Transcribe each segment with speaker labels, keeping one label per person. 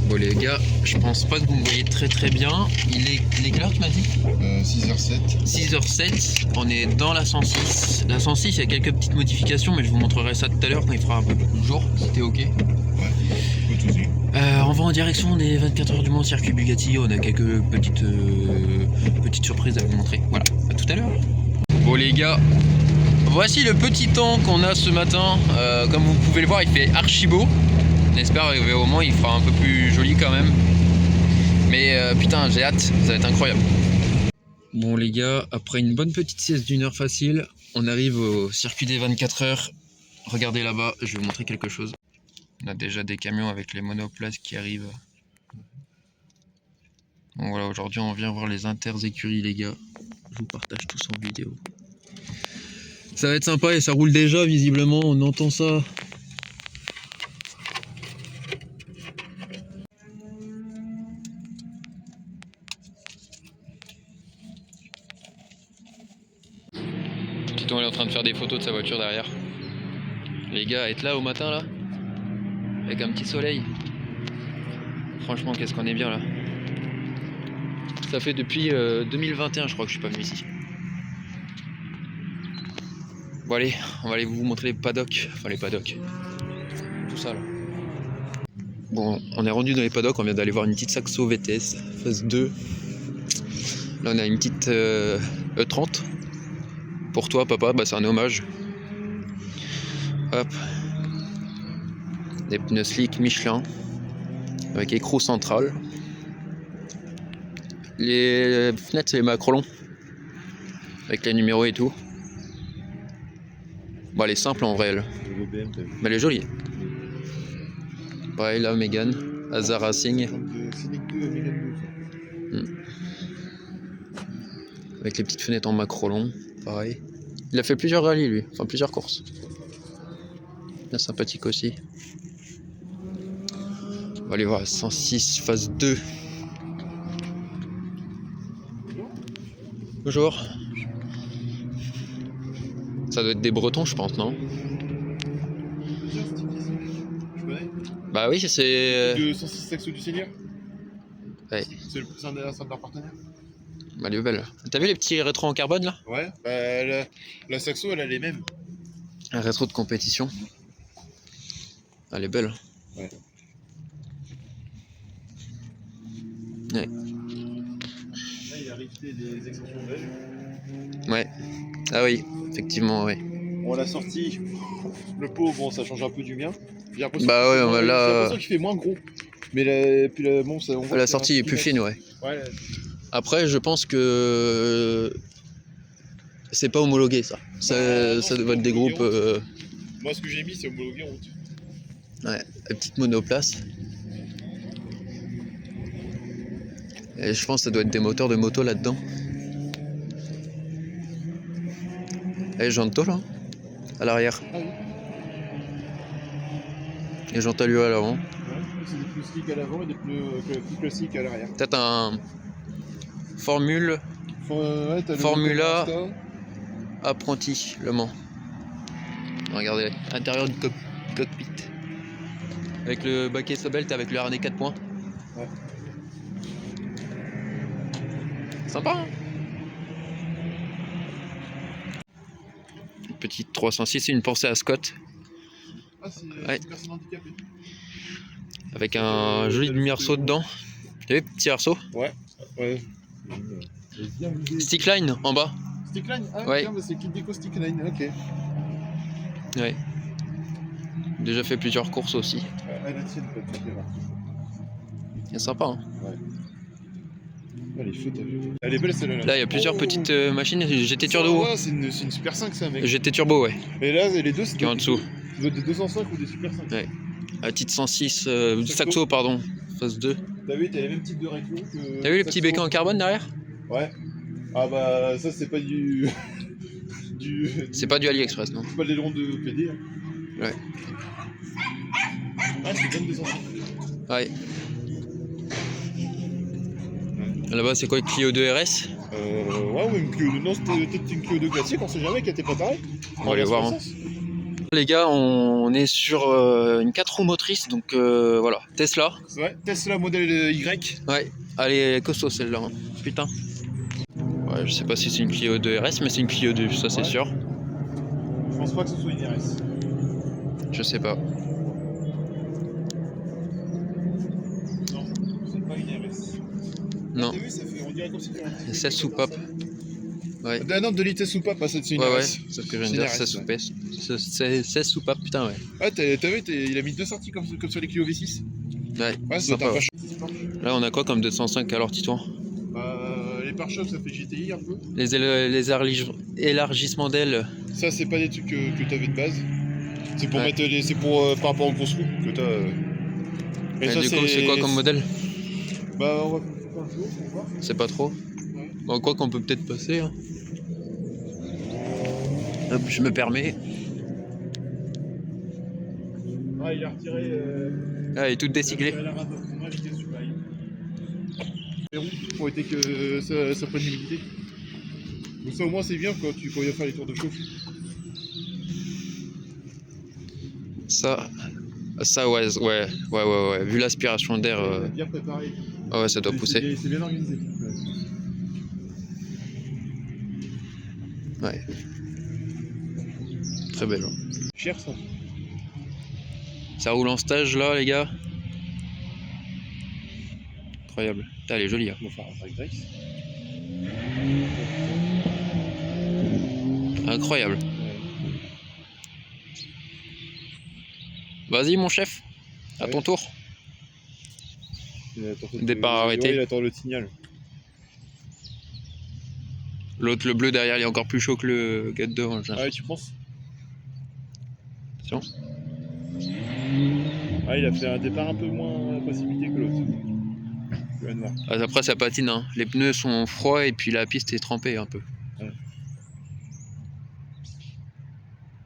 Speaker 1: Bon les gars, je pense pas que vous me voyez très bien. Il est quelle heure tu m'as dit
Speaker 2: 6h07.
Speaker 1: 6h07, on est dans la 106. La 106, il y a quelques petites modifications, mais je vous montrerai ça tout à l'heure quand il fera un peu plus de jour, si t'es ok.
Speaker 2: Ouais, pas de soucis.
Speaker 1: On va en direction des 24 heures du Mans circuit Bugatti, on a quelques petites surprises à vous montrer. Voilà, à tout à l'heure. Bon les gars, voici le petit temps qu'on a ce matin. Comme vous pouvez le voir, il fait archi beau. On espère arriver au Mans, il fera un peu plus joli quand même. Mais putain, j'ai hâte, ça va être incroyable. Bon les gars, après une bonne petite sieste d'1 heure facile, on arrive au circuit des 24 heures. Regardez là-bas, je vais vous montrer quelque chose. On a déjà des camions avec les monoplaces qui arrivent. Bon voilà, aujourd'hui on vient voir les inter-écuries les gars. Je vous partage tout en vidéo. Ça va être sympa et ça roule déjà visiblement, on entend ça. Titon est en train de faire des photos de sa voiture derrière. Les gars, être là au matin là, avec un petit soleil. Franchement, qu'est-ce qu'on est bien là. Ça fait depuis 2021 je crois que je suis pas venu ici. Bon allez, on va aller vous montrer les paddocks. Enfin les paddocks. Tout ça là. Bon, on est rendu dans les paddocks, on vient d'aller voir une petite Saxo VTS, phase 2. Là on a une petite E30. Pour toi papa, bah, c'est un hommage. Hop. Des pneus slick Michelin. Avec écrou central. Les fenêtres c'est les macrolons. Avec les numéros et tout. Bon elle est simple en vrai elle. Mais elle est jolie. Pareil là Mégane, Hazard Racing. Avec les petites fenêtres en macrolon, pareil. Il a fait plusieurs rallyes lui, enfin plusieurs courses. Bien sympathique aussi. On va aller voir 106 phase 2. Bonjour. Ça doit être des Bretons je pense, non? Bah oui, c'est...
Speaker 2: De 106 Saxo du Seigneur.
Speaker 1: Ouais.
Speaker 2: C'est un de leurs partenaires.
Speaker 1: Bah elle est belle. T'as vu les petits rétros en carbone là?
Speaker 2: Ouais, bah la Saxo elle a les mêmes.
Speaker 1: Un rétro de compétition. Elle est belle.
Speaker 2: Ouais.
Speaker 1: Ouais.
Speaker 2: Là il a rifté des extensions belges.
Speaker 1: Ouais. Ah oui, effectivement, ouais.
Speaker 2: On l'a sorti. Le pot, bon ça change un peu du mien.
Speaker 1: Bah ouais,
Speaker 2: j'ai
Speaker 1: là...
Speaker 2: l'impression qu'il fait moins gros. Mais bon, ça, on voit
Speaker 1: La sortie est plus fine, ouais.
Speaker 2: Ouais.
Speaker 1: Après, je pense que c'est pas homologué ça. Ça doit être des groupes.
Speaker 2: Moi, ce que j'ai mis, c'est homologué en route.
Speaker 1: Ouais, la petite monoplace. Et je pense que ça doit être des moteurs de moto là-dedans. Et jantes là, à l'arrière.
Speaker 2: Ah oui.
Speaker 1: Et jantes à lui à l'avant.
Speaker 2: Ouais, c'est des pneus slick à l'avant et des pneus plus classiques à l'arrière.
Speaker 1: Peut-être un Formula apprenti Le Mans. Regardez, intérieur du cockpit. Avec le baquet Sobelt avec le harnais 4 points.
Speaker 2: Ouais.
Speaker 1: Sympa hein. Une petite 306, une pensée à Scott.
Speaker 2: Ah, c'est
Speaker 1: Ouais.
Speaker 2: une personne handicapée.
Speaker 1: Avec un joli demi-arceau dedans. Vous avez petit arceau?
Speaker 2: Ouais.
Speaker 1: Stickline en bas.
Speaker 2: Stickline. Ah
Speaker 1: Ouais.
Speaker 2: tiens, bah, c'est kit déco Stickline, ok.
Speaker 1: Ouais. Déjà fait plusieurs courses aussi.
Speaker 2: La tienne peut-être.
Speaker 1: C'est sympa hein.
Speaker 2: Ouais. Ah, les feux, t'as vu. Elle est belle celle-là.
Speaker 1: Là il y a plusieurs petites machines. GT
Speaker 2: Ça,
Speaker 1: Turbo.
Speaker 2: ouais, c'est une Super 5 ça mec.
Speaker 1: GT Turbo ouais.
Speaker 2: Et là les deux c'est
Speaker 1: Qui est en dessous.
Speaker 2: Ça doit être des 205 ou des Super 5.
Speaker 1: Ouais. La petite 106 Saxo pardon. Phase 2.
Speaker 2: T'as vu, t'as les mêmes types de rétro que.
Speaker 1: T'as vu les petits bécans en carbone derrière?
Speaker 2: Ouais. Ah bah ça c'est pas du.
Speaker 1: C'est pas du AliExpress non.
Speaker 2: C'est pas l'aileron de PD. Hein.
Speaker 1: Ouais.
Speaker 2: Ah c'est 2205.
Speaker 1: Ouais. Là-bas c'est quoi, Clio 2 RS?
Speaker 2: Ouais, ou une Clio 2. Non, c'était peut-être une Clio 2 classique, on sait jamais, qui était préparée.
Speaker 1: On va aller voir. Hein. Les gars, on est sur une 4 roues motrices, donc voilà, Tesla.
Speaker 2: Ouais, Tesla modèle Y.
Speaker 1: Ouais, elle est costaud celle-là, hein. Putain. Ouais, je sais pas si c'est une Clio 2 RS, mais c'est une Clio 2, ça c'est
Speaker 2: Ouais.
Speaker 1: sûr.
Speaker 2: Je pense pas que ce soit une RS.
Speaker 1: Je sais pas.
Speaker 2: Non, c'est pas une RS.
Speaker 1: Non.
Speaker 2: T'as vu, ça fait, on dirait comme si tu avais
Speaker 1: 16 soupapes. Ouais.
Speaker 2: Non, de l'IT soupape, pas c'est une
Speaker 1: Ouais,
Speaker 2: RS.
Speaker 1: ouais, c'est ce que je viens de dire, 16 soupapes. 16 soupapes, putain, ouais.
Speaker 2: Ah, t'as vu, il a mis 2 sorties comme sur les Clio V6.
Speaker 1: Ouais,
Speaker 2: Ouais, ça
Speaker 1: sympa,
Speaker 2: doit
Speaker 1: ouais.
Speaker 2: être un pare-choc.
Speaker 1: Là, on a quoi comme 205 alors, Titouan?
Speaker 2: Les pare-chocs, ça fait GTI un peu.
Speaker 1: Les élargissements d'ailes.
Speaker 2: Ça, c'est pas des trucs que t'avais de base. C'est pour
Speaker 1: Ouais.
Speaker 2: mettre les. C'est pour par rapport aux grosses roues que t'as.
Speaker 1: Et du coup, c'est quoi comme modèle?
Speaker 2: Bah, on va faire un jour pour voir.
Speaker 1: C'est pas trop.
Speaker 2: Ouais.
Speaker 1: Bon, quoi qu'on peut peut-être passer. Hein. Hop, je me permets.
Speaker 2: Ah, il a retiré.
Speaker 1: Ah, elle est toute décyclée.
Speaker 2: La rame de freinage qui est super. Les roues pour éviter que ça prenne l'humidité. Donc, ça, au moins, c'est bien quand tu viens faire les tours de chauffe.
Speaker 1: Ça ouais. Vu l'aspiration d'air,
Speaker 2: Bien préparé.
Speaker 1: ah ouais, ça doit pousser.
Speaker 2: C'est bien organisé.
Speaker 1: Ouais. Très belle. Hein.
Speaker 2: Cher ça.
Speaker 1: Ça roule en stage là, les gars. Incroyable. Putain, elle est jolie. Hein.
Speaker 2: On va faire un drag race.
Speaker 1: Incroyable. Vas-y, mon chef. À ton tour. Départ arrêté.
Speaker 2: Il attend le signal.
Speaker 1: L'autre, le bleu derrière, il est encore plus chaud que le gars de devant.
Speaker 2: Ah ouais, tu penses?
Speaker 1: Attention.
Speaker 2: Ah, il a fait un départ un peu moins précipité que l'autre. Le noir.
Speaker 1: Ah, après, ça patine. Hein. Les pneus sont froids et puis la piste est trempée un peu.
Speaker 2: Ouais.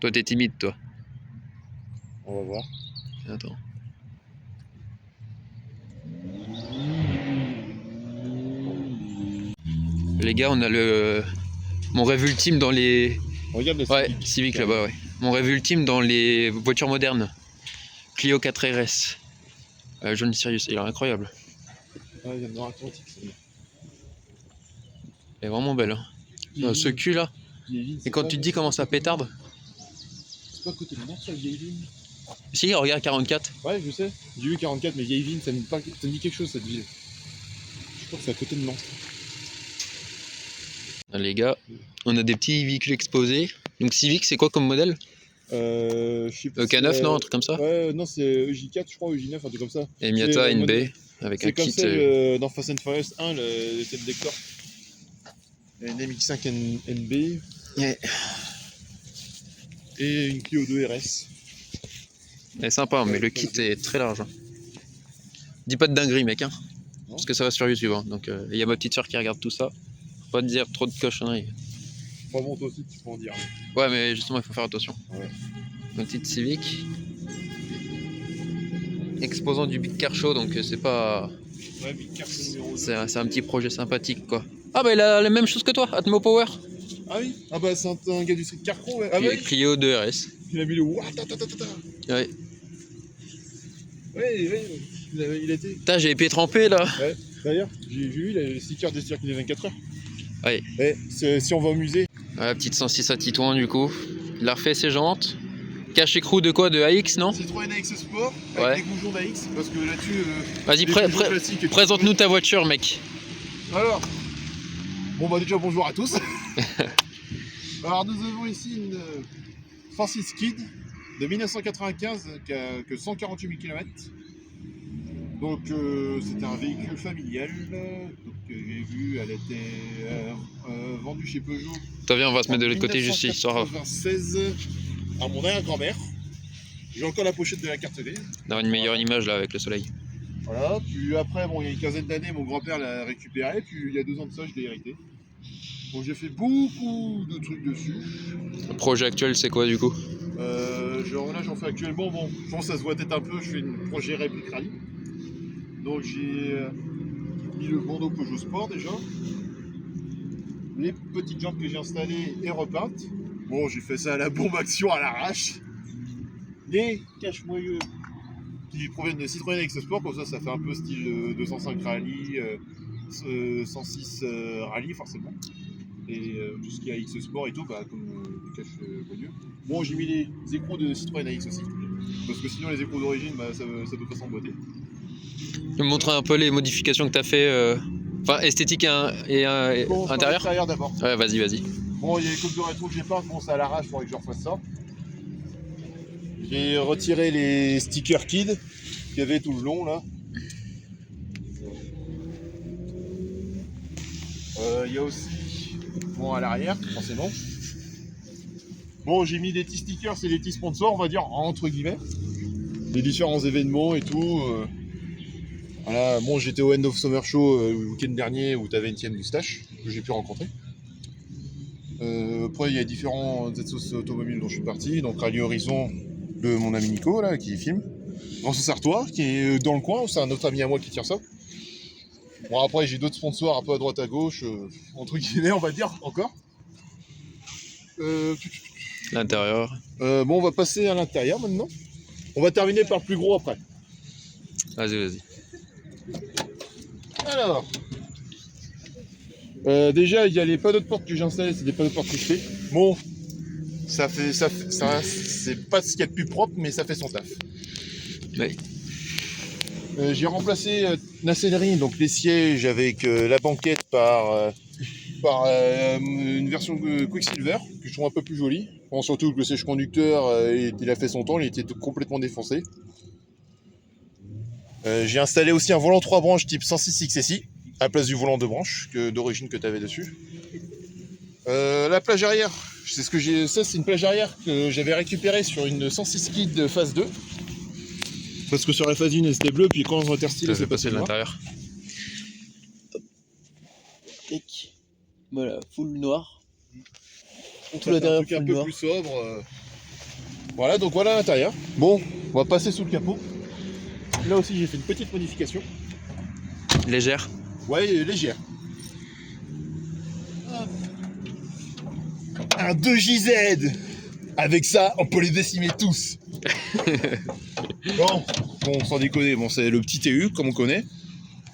Speaker 1: Toi, t'es timide, toi.
Speaker 2: On va voir.
Speaker 1: Attends. Les gars, on a mon rêve ultime dans les...
Speaker 2: Regarde le
Speaker 1: Ouais, Civic là-bas, ouais. Mon rêve ultime dans les voitures modernes. Clio 4 RS. Jaune Sirius, il est incroyable.
Speaker 2: Ah, il y a le noir atlantique, c'est bien.
Speaker 1: Elle est vraiment belle. Hein. Ce cul là. Et quand tu te dis comment ça pétarde.
Speaker 2: C'est pas à côté de Nantes, ça, vieille vigne?
Speaker 1: Si, regarde 44.
Speaker 2: Ouais, je sais. J'ai vu 44, mais vieille vigne, ça me dit quelque chose cette ville. Je crois que c'est à côté de Nantes.
Speaker 1: Les gars, on a des petits véhicules exposés. Donc Civic, c'est quoi comme modèle?
Speaker 2: Je sais pas.
Speaker 1: K9, non? Un truc comme ça?
Speaker 2: Ouais, non, c'est EJ4, je crois, EJ9, un truc comme ça.
Speaker 1: Et Miata
Speaker 2: C'est,
Speaker 1: NB avec un
Speaker 2: C'est comme
Speaker 1: kit.
Speaker 2: celle dans Fast and Furious 1, le tête d'Hector. Une MX5 NB.
Speaker 1: Ouais.
Speaker 2: Et une Clio 2 RS.
Speaker 1: Elle est sympa, mais le kit est très large. Hein. Dis pas de dinguerie, mec, hein. Parce que ça va sur YouTube. Hein. Donc, il y a ma petite soeur qui regarde tout ça. Faut pas te dire trop de cochonneries.
Speaker 2: Pas bon, toi aussi, tu peux en dire.
Speaker 1: Ouais, mais justement, il faut faire attention.
Speaker 2: Ouais.
Speaker 1: Une petite Civic. Exposant du Big Car Show, donc c'est pas.
Speaker 2: Ouais, Big Car numéro 2.
Speaker 1: C'est un petit projet sympathique, quoi. Ah, bah, il a la même chose que toi, Atmo Power.
Speaker 2: Ah oui? Ah bah, c'est un gars du Street Car Pro, ouais. Ah
Speaker 1: Puis
Speaker 2: ouais?
Speaker 1: Clio 2 RS.
Speaker 2: Il a mis le Ouattatatata.
Speaker 1: Ouais.
Speaker 2: Ouais, il a été.
Speaker 1: Putain, j'ai les pieds trempés là.
Speaker 2: Ouais. D'ailleurs, j'ai vu, il a le sticker des circuits des 24 heures.
Speaker 1: Ouais.
Speaker 2: Et si on va au musée.
Speaker 1: Ouais, petite 106 à Titouan, du coup. Il a refait ses jantes. Cache écrou de quoi? De AX, non?
Speaker 2: Citroën AX Sport
Speaker 1: Ouais.
Speaker 2: avec des goujons d'AX parce que là-dessus.
Speaker 1: Vas-y,
Speaker 2: les goujons classiques et tout.
Speaker 1: présente-nous ta voiture, mec.
Speaker 2: Alors, bon bah déjà bonjour à tous. Alors nous avons ici une Francis Kid de 1995 qui a que 148 000 km. Donc c'était un véhicule familial. Donc j'ai vu, elle était vendue chez Peugeot.
Speaker 1: Toi, viens, on va se mettre de l'autre côté juste histoire
Speaker 2: 96 à mon arrière-grand-mère. J'ai encore la pochette de la carte V.
Speaker 1: d'avoir une meilleure image là avec le soleil.
Speaker 2: Voilà, puis après, bon, il y a une quinzaine d'années, mon grand-père l'a récupéré, puis il y a 2 ans de ça, je l'ai hérité. Donc j'ai fait beaucoup de trucs dessus.
Speaker 1: Le projet actuel, c'est quoi du coup?
Speaker 2: Genre là, j'en fais actuellement, bon, je pense que ça se voit peut-être un peu, je fais un projet réplique rallye. Donc j'ai mis le bandeau Peugeot Sport déjà. Les petites jantes que j'ai installées et repeintes. Bon, j'ai fait ça à la bombe action à l'arrache. les cache-moyeux qui proviennent de Citroën AX Sport, comme ça fait un peu style 205 Rally, 106 Rally forcément. Et tout ce qui est AX Sport et tout, bah, comme des cache-moyeux. Bon, j'ai mis les écrous de Citroën AX aussi, parce que sinon les écrous d'origine, bah, ça peut pas s'emboîter.
Speaker 1: Tu me montrer un peu les modifications que tu as fait, enfin esthétique et
Speaker 2: Bon,
Speaker 1: intérieur.
Speaker 2: L'intérieur d'abord.
Speaker 1: Ouais, vas-y.
Speaker 2: Bon, il y a les coques de rétro que j'ai pas, bon, c'est à l'arrache, il faudrait que je refasse ça. J'ai retiré les stickers Kid qu'il y avait tout le long là. Il y a aussi, bon, à l'arrière, forcément. Bon, j'ai mis des petits stickers, c'est des petits sponsors, on va dire, entre guillemets. Des différents événements et tout. Voilà, bon, j'étais au End of Summer Show le week-end dernier où tu avais une tienne moustache que j'ai pu rencontrer. Après, il y a différents Z-Sauce automobiles dont je suis parti. Donc, Rallye Horizon de mon ami Nico, là, qui filme. Dans ce Sartois, qui est dans le coin, c'est un autre ami à moi qui tire ça. Bon, après, j'ai d'autres sponsors un peu à droite à gauche, entre guillemets, on va dire, encore.
Speaker 1: L'intérieur.
Speaker 2: Bon, on va passer à l'intérieur maintenant. On va terminer par le plus gros après.
Speaker 1: Vas-y.
Speaker 2: Alors, déjà, il y a les panneaux de porte que j'ai installés, c'est des panneaux de porte que je fais. Bon, ça c'est pas ce qu'il y a de plus propre, mais ça fait son taf.
Speaker 1: Oui.
Speaker 2: J'ai remplacé la sellerie, donc les sièges avec la banquette par une version Quicksilver que je trouve un peu plus jolie. Bon, surtout que le siège conducteur, il a fait son temps, il était complètement défoncé. J'ai installé aussi un volant 3 branches type 106 XSI à la place du volant 2 branches d'origine que tu avais dessus. La plage arrière, c'est ce que j'ai. Ça, c'est une plage arrière que j'avais récupérée sur une 106 Kid phase 2. Parce que sur la phase 1 c'était bleu, puis quand on interstyle, c'est passé
Speaker 1: de
Speaker 2: noir.
Speaker 1: l'intérieur.
Speaker 3: Voilà, full noir.
Speaker 2: Tout l'intérieur un peu plus sobre. Voilà, donc voilà l'intérieur. Bon, on va passer sous le capot. Là aussi, j'ai fait une petite modification.
Speaker 1: Légère.
Speaker 2: Ouais, légère. Un 2JZ. Avec ça, on peut les décimer tous. Bon, sans déconner, bon, c'est le petit TU, comme on connaît.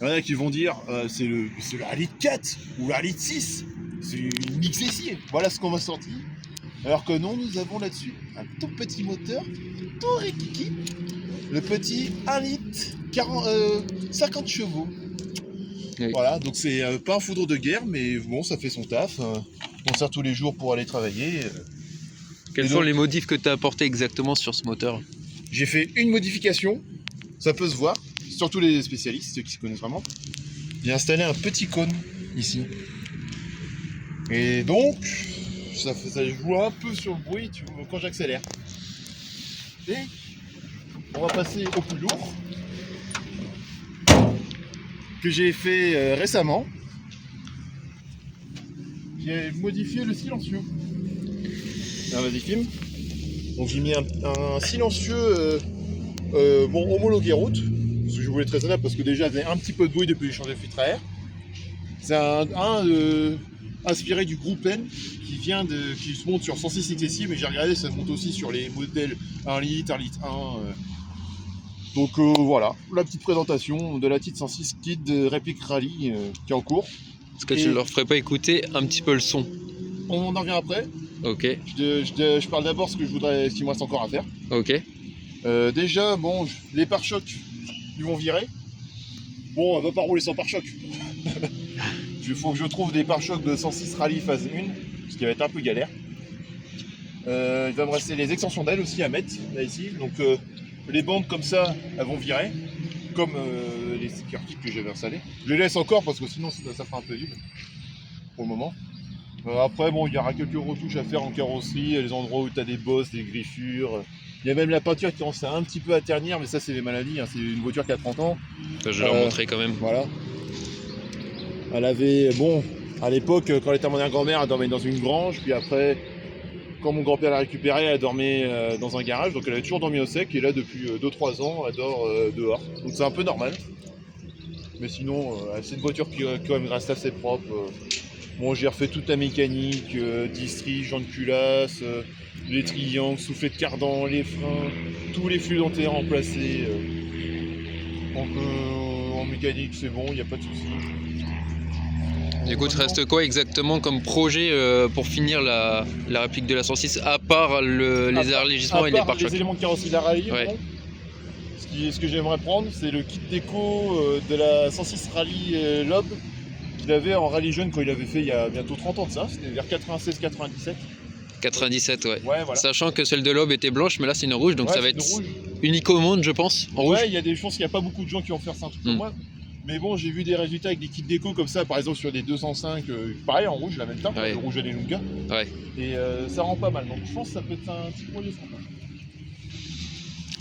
Speaker 2: Il y en a qui vont dire, c'est le Rallye 4 ou le Rallye 6. C'est une XSI. Voilà ce qu'on m'a sorti. Alors que non, nous avons là-dessus un tout petit moteur, tout rikiki. Le petit 1 litre, 50 chevaux.
Speaker 1: Oui.
Speaker 2: Voilà, donc c'est pas un foudre de guerre, mais bon, ça fait son taf. On sert tous les jours pour aller travailler.
Speaker 1: Quels sont les modifs que tu as apportés exactement sur ce moteur?
Speaker 2: J'ai fait une modification, ça peut se voir, surtout les spécialistes, ceux qui se connaissent vraiment. J'ai installé un petit cône ici. Et donc, ça joue un peu sur le bruit quand j'accélère. Et on va passer au plus lourd, que j'ai fait récemment. J'ai modifié le silencieux. Ah, vas-y, filme. Donc j'ai mis un silencieux homologué route, parce que je voulais être raisonnable, parce que déjà il y avait un petit peu de bruit depuis que j'ai changé de filtre à air. C'est inspiré du groupe N qui se monte sur 106 XSI, mais j'ai regardé, ça se monte aussi sur les modèles 1 litre, 1 litre 1. Donc voilà, la petite présentation de la petite 106 Kid réplique Rallye qui est en cours.
Speaker 1: Est-ce que tu leur ferais pas écouter un petit peu le son?
Speaker 2: On en revient après.
Speaker 1: Ok.
Speaker 2: Je parle d'abord ce qu'il me reste encore à faire.
Speaker 1: Ok.
Speaker 2: Déjà, bon, les pare-chocs, ils vont virer. Bon, on va pas rouler sans pare-choc. Il faut que je trouve des pare-chocs de 106 Rallye phase 1, ce qui va être un peu galère. Il va me rester les extensions d'ailes aussi à mettre, là ici. Donc les bandes comme ça, elles vont virer, comme les sticker kits que j'avais installés. Je les laisse encore parce que sinon ça fera un peu vide pour le moment. Après, bon, il y aura quelques retouches à faire en carrosserie, les endroits où tu as des bosses, des griffures. Il y a même la peinture qui commence un petit peu à ternir, mais ça c'est des maladies, hein. C'est une voiture qui a 30 ans.
Speaker 1: Je vais leur montrer quand même.
Speaker 2: Voilà. Elle avait, bon, à l'époque, quand elle était à mon grand-mère, elle dormait dans une grange, puis après, quand mon grand-père l'a récupérée, elle dormait dans un garage, donc elle avait toujours dormi au sec, et là depuis 2-3 ans, elle dort dehors. Donc c'est un peu normal. Mais sinon, c'est une voiture qui quand même reste assez propre. Bon, j'ai refait toute la mécanique, distri, jantes de culasse, les triangles, soufflet de cardan, les freins, tous les fluides ont été remplacés. Donc en mécanique c'est bon, il n'y a pas de souci.
Speaker 1: Du coup, il te reste quoi exactement comme projet pour finir la réplique de la 106 à part les allégissements et les pare-chocs?
Speaker 2: Les éléments de carrosserie de la rallye,
Speaker 1: ouais.
Speaker 2: bon. Ce que j'aimerais prendre, c'est le kit déco de la 106 Rallye Lob qu'il avait en rallye jeune quand il avait fait il y a bientôt 30 ans de ça, c'était vers 96-97.
Speaker 1: 97, ouais.
Speaker 2: Voilà.
Speaker 1: Sachant que celle de l'Aube était blanche, mais là c'est une rouge, donc ça va être unique au monde, je pense, en rouge.
Speaker 2: Ouais, il y a des chances qu'il n'y a pas beaucoup de gens qui vont faire ça un truc comme moi. Mais bon, j'ai vu des résultats avec des kits déco comme ça, par exemple sur des 205, pareil en rouge, la même teinte, le rouge et les Lunga.
Speaker 1: Ouais.
Speaker 2: Et ça rend pas mal, donc je pense que ça peut être un petit projet sympa.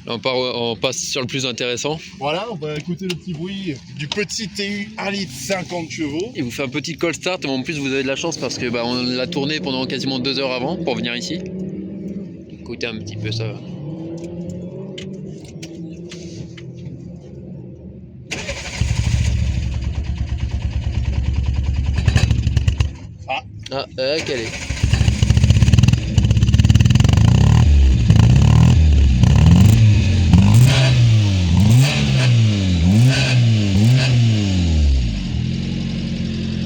Speaker 1: On passe sur le plus intéressant.
Speaker 2: Voilà, on va écouter le petit bruit du petit TU 1 litre 50 chevaux.
Speaker 1: Il vous fait un petit call start, mais en plus vous avez de la chance parce que on l'a tourné pendant quasiment 2 heures avant pour venir ici. Écoutez un petit peu ça. Quelle est?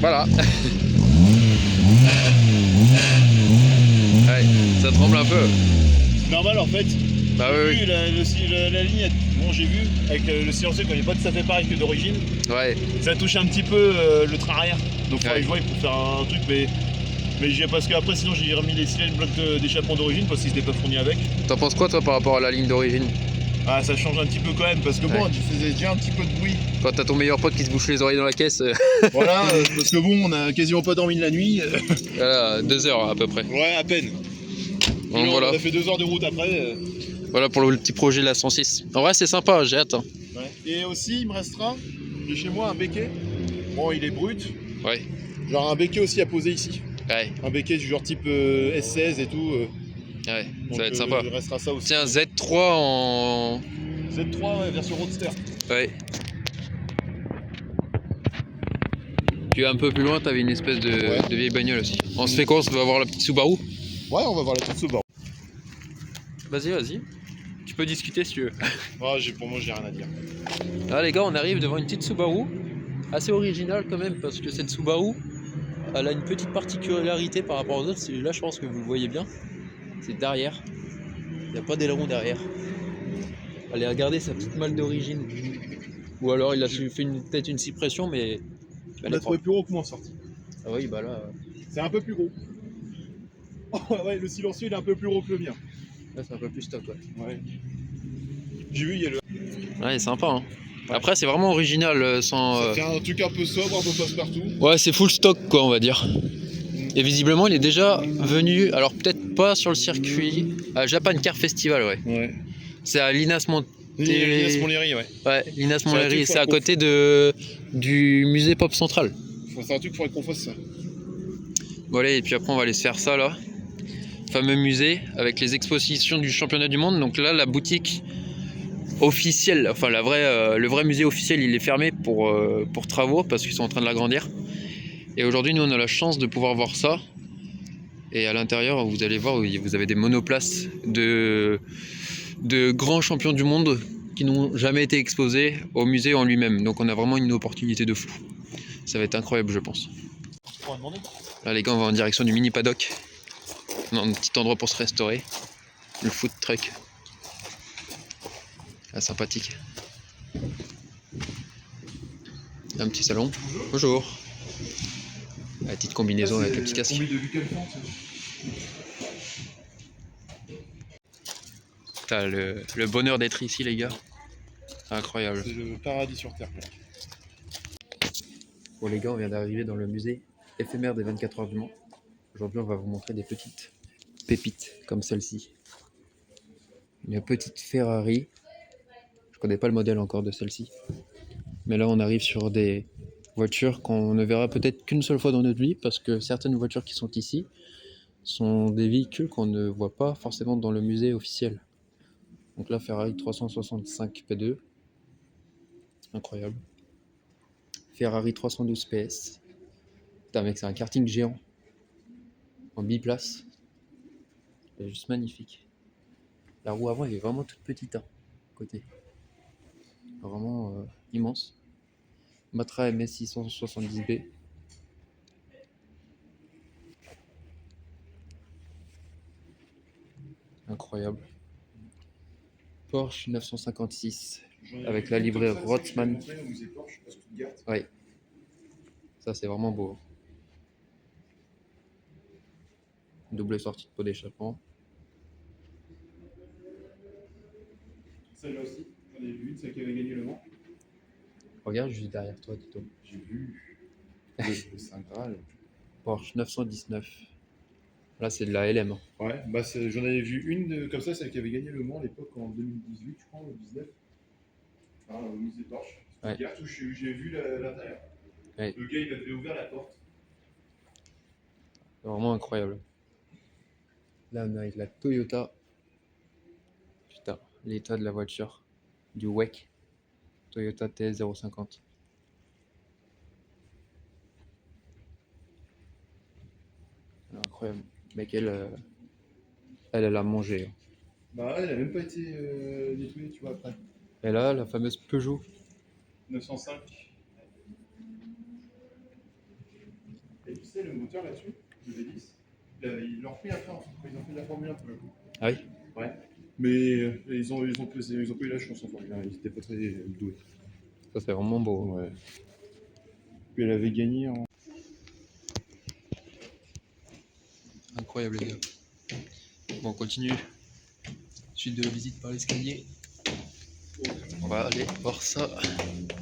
Speaker 1: Voilà. Ouais, ça tremble un peu.
Speaker 2: C'est normal en fait.
Speaker 1: Bah oui.
Speaker 2: La ligne, bon j'ai vu, avec le silencieux quand il n'y a pas tout à fait pareil que d'origine.
Speaker 1: Ouais.
Speaker 2: Ça touche un petit peu le train arrière. Donc il faut faire un truc, mais parce qu'après sinon j'ai remis les blocs d'échappement d'origine parce qu'ils n'étaient pas fournis avec.
Speaker 1: T'en penses quoi toi par rapport à la ligne d'origine?
Speaker 2: Ah ça change un petit peu quand même parce que bon, tu faisais déjà un petit peu de bruit.
Speaker 1: Quand t'as ton meilleur pote qui se bouche les oreilles dans la caisse.
Speaker 2: Voilà, parce que bon, on a quasiment pas dormi de la nuit.
Speaker 1: Voilà, 2 heures à peu près.
Speaker 2: Ouais, à peine.
Speaker 1: Donc, voilà.
Speaker 2: On a fait 2 heures de route après.
Speaker 1: Voilà pour le petit projet de la 106. En vrai c'est sympa, j'ai hâte. Hein.
Speaker 2: Ouais. Et aussi il me restera, j'ai chez moi un béquet. Bon il est brut.
Speaker 1: Ouais.
Speaker 2: Genre un béquet aussi à poser ici.
Speaker 1: Ouais.
Speaker 2: Un béquet du genre type S16 et tout.
Speaker 1: Ouais,
Speaker 2: donc,
Speaker 1: ça va être sympa.
Speaker 2: Il restera ça aussi.
Speaker 1: Tiens, Z3 en...
Speaker 2: Z3 ouais, version Roadster.
Speaker 1: Ouais. Puis un peu plus loin, t'avais une espèce de vieille bagnole aussi. On se fait quoi? On va voir la petite Subaru?
Speaker 2: Ouais, on va voir la petite Subaru.
Speaker 1: Vas-y. Tu peux discuter si tu veux.
Speaker 2: Pour moi, j'ai rien à dire.
Speaker 1: Là les gars, on arrive devant une petite Subaru. Assez originale quand même, parce que cette Subaru, elle a une petite particularité par rapport aux autres. Là, je pense que vous le voyez bien. C'est derrière. Il n'y a pas d'aileron derrière. Allez, regardez sa petite malle d'origine. Ou alors il a fait peut-être une suppression, mais...
Speaker 2: On a trouvé plus gros que moi en sortie.
Speaker 1: Ah oui, bah là...
Speaker 2: C'est un peu plus gros. Ouais, le silencieux il est un peu plus gros que le mien.
Speaker 1: Là, c'est un peu plus stock,
Speaker 2: ouais. J'ai vu, il y a le...
Speaker 1: Ouais, sympa, hein. Ouais. Après, c'est vraiment original, sans...
Speaker 2: Ça fait un truc un peu sobre, un peu passe-partout.
Speaker 1: Ouais, c'est full stock, quoi, on va dire. Et visiblement, il est déjà venu, alors peut-être pas sur le circuit, à Japan Car Festival, ouais. C'est à Linas
Speaker 2: Montlhéry, ouais.
Speaker 1: Ouais, Linas Montlhéry, c'est à côté du musée Pop Central.
Speaker 2: C'est un truc, il faudrait qu'on fasse ça.
Speaker 1: Voilà, et puis après, on va aller se faire ça, là. Fameux musée, avec les expositions du championnat du monde. Donc là, la boutique officielle, enfin le vrai musée officiel, il est fermé pour travaux, parce qu'ils sont en train de l'agrandir. Et aujourd'hui, nous, on a la chance de pouvoir voir ça. Et à l'intérieur, vous allez voir, vous avez des monoplaces de grands champions du monde qui n'ont jamais été exposés au musée en lui-même. Donc on a vraiment une opportunité de fou. Ça va être incroyable, je pense. Là, les gars, on va en direction du mini paddock. On a un petit endroit pour se restaurer. Le food truck. Ah, sympathique. Un petit salon. Bonjour. La petite combinaison avec le petit casque. T'as le bonheur d'être ici, les gars. Incroyable.
Speaker 2: C'est le paradis sur Terre.
Speaker 1: Bon, les gars, on vient d'arriver dans le musée éphémère des 24 heures du Mans. Aujourd'hui, on va vous montrer des petites pépites comme celle-ci. Une petite Ferrari. Je connais pas le modèle encore de celle-ci. Mais là, on arrive sur des voitures qu'on ne verra peut-être qu'une seule fois dans notre vie, parce que certaines voitures qui sont ici sont des véhicules qu'on ne voit pas forcément dans le musée officiel. Donc là, Ferrari 365 P2. Incroyable. Ferrari 312 PS. Putain mec, c'est un karting géant. En biplace. Elle est juste magnifique. La roue avant elle est vraiment toute petite, hein, côté. Vraiment immense. Matra MS670B. Incroyable. Porsche 956 avec la livrée Rotzmann. Oui, ça c'est vraiment beau. Double sortie de pot d'échappement.
Speaker 2: Celle-là aussi, j'en ai vu une, celle qui avait gagné le Mans.
Speaker 1: Regarde juste derrière toi, Tito.
Speaker 2: J'ai vu le Saint Graal.
Speaker 1: Porsche 919. Là c'est de la LM.
Speaker 2: Ouais, bah j'en avais vu une comme ça, celle qui avait gagné le Mans à l'époque en 2018, je crois, ou 2019. Au musée Porsche.
Speaker 1: Ouais.
Speaker 2: Regarde où j'ai vu l'intérieur.
Speaker 1: Ouais.
Speaker 2: Le gars il avait ouvert la porte.
Speaker 1: C'est vraiment incroyable. Là on a avec la Toyota. Putain, l'état de la voiture. Du WEC. Toyota TS050. Incroyable. Mec, elle a mangé. Hein.
Speaker 2: Bah elle a même pas été nettoyée, tu vois, après.
Speaker 1: Et là, la fameuse Peugeot
Speaker 2: 905. Et tu sais, le moteur là-dessus, le V10, ils l'ont repris après, en fait, quand ils ont fait de la Formule 1 pour le coup.
Speaker 1: Ah oui.
Speaker 2: Ouais. Mais ils ont pas eu la chance en Formule 1, ils étaient pas très doués.
Speaker 1: Ça, c'est vraiment beau.
Speaker 2: Ouais. Puis elle avait gagné en.
Speaker 1: Incroyable, les gars. Bon, on continue. Suite de la visite par l'escalier. On va aller voir ça.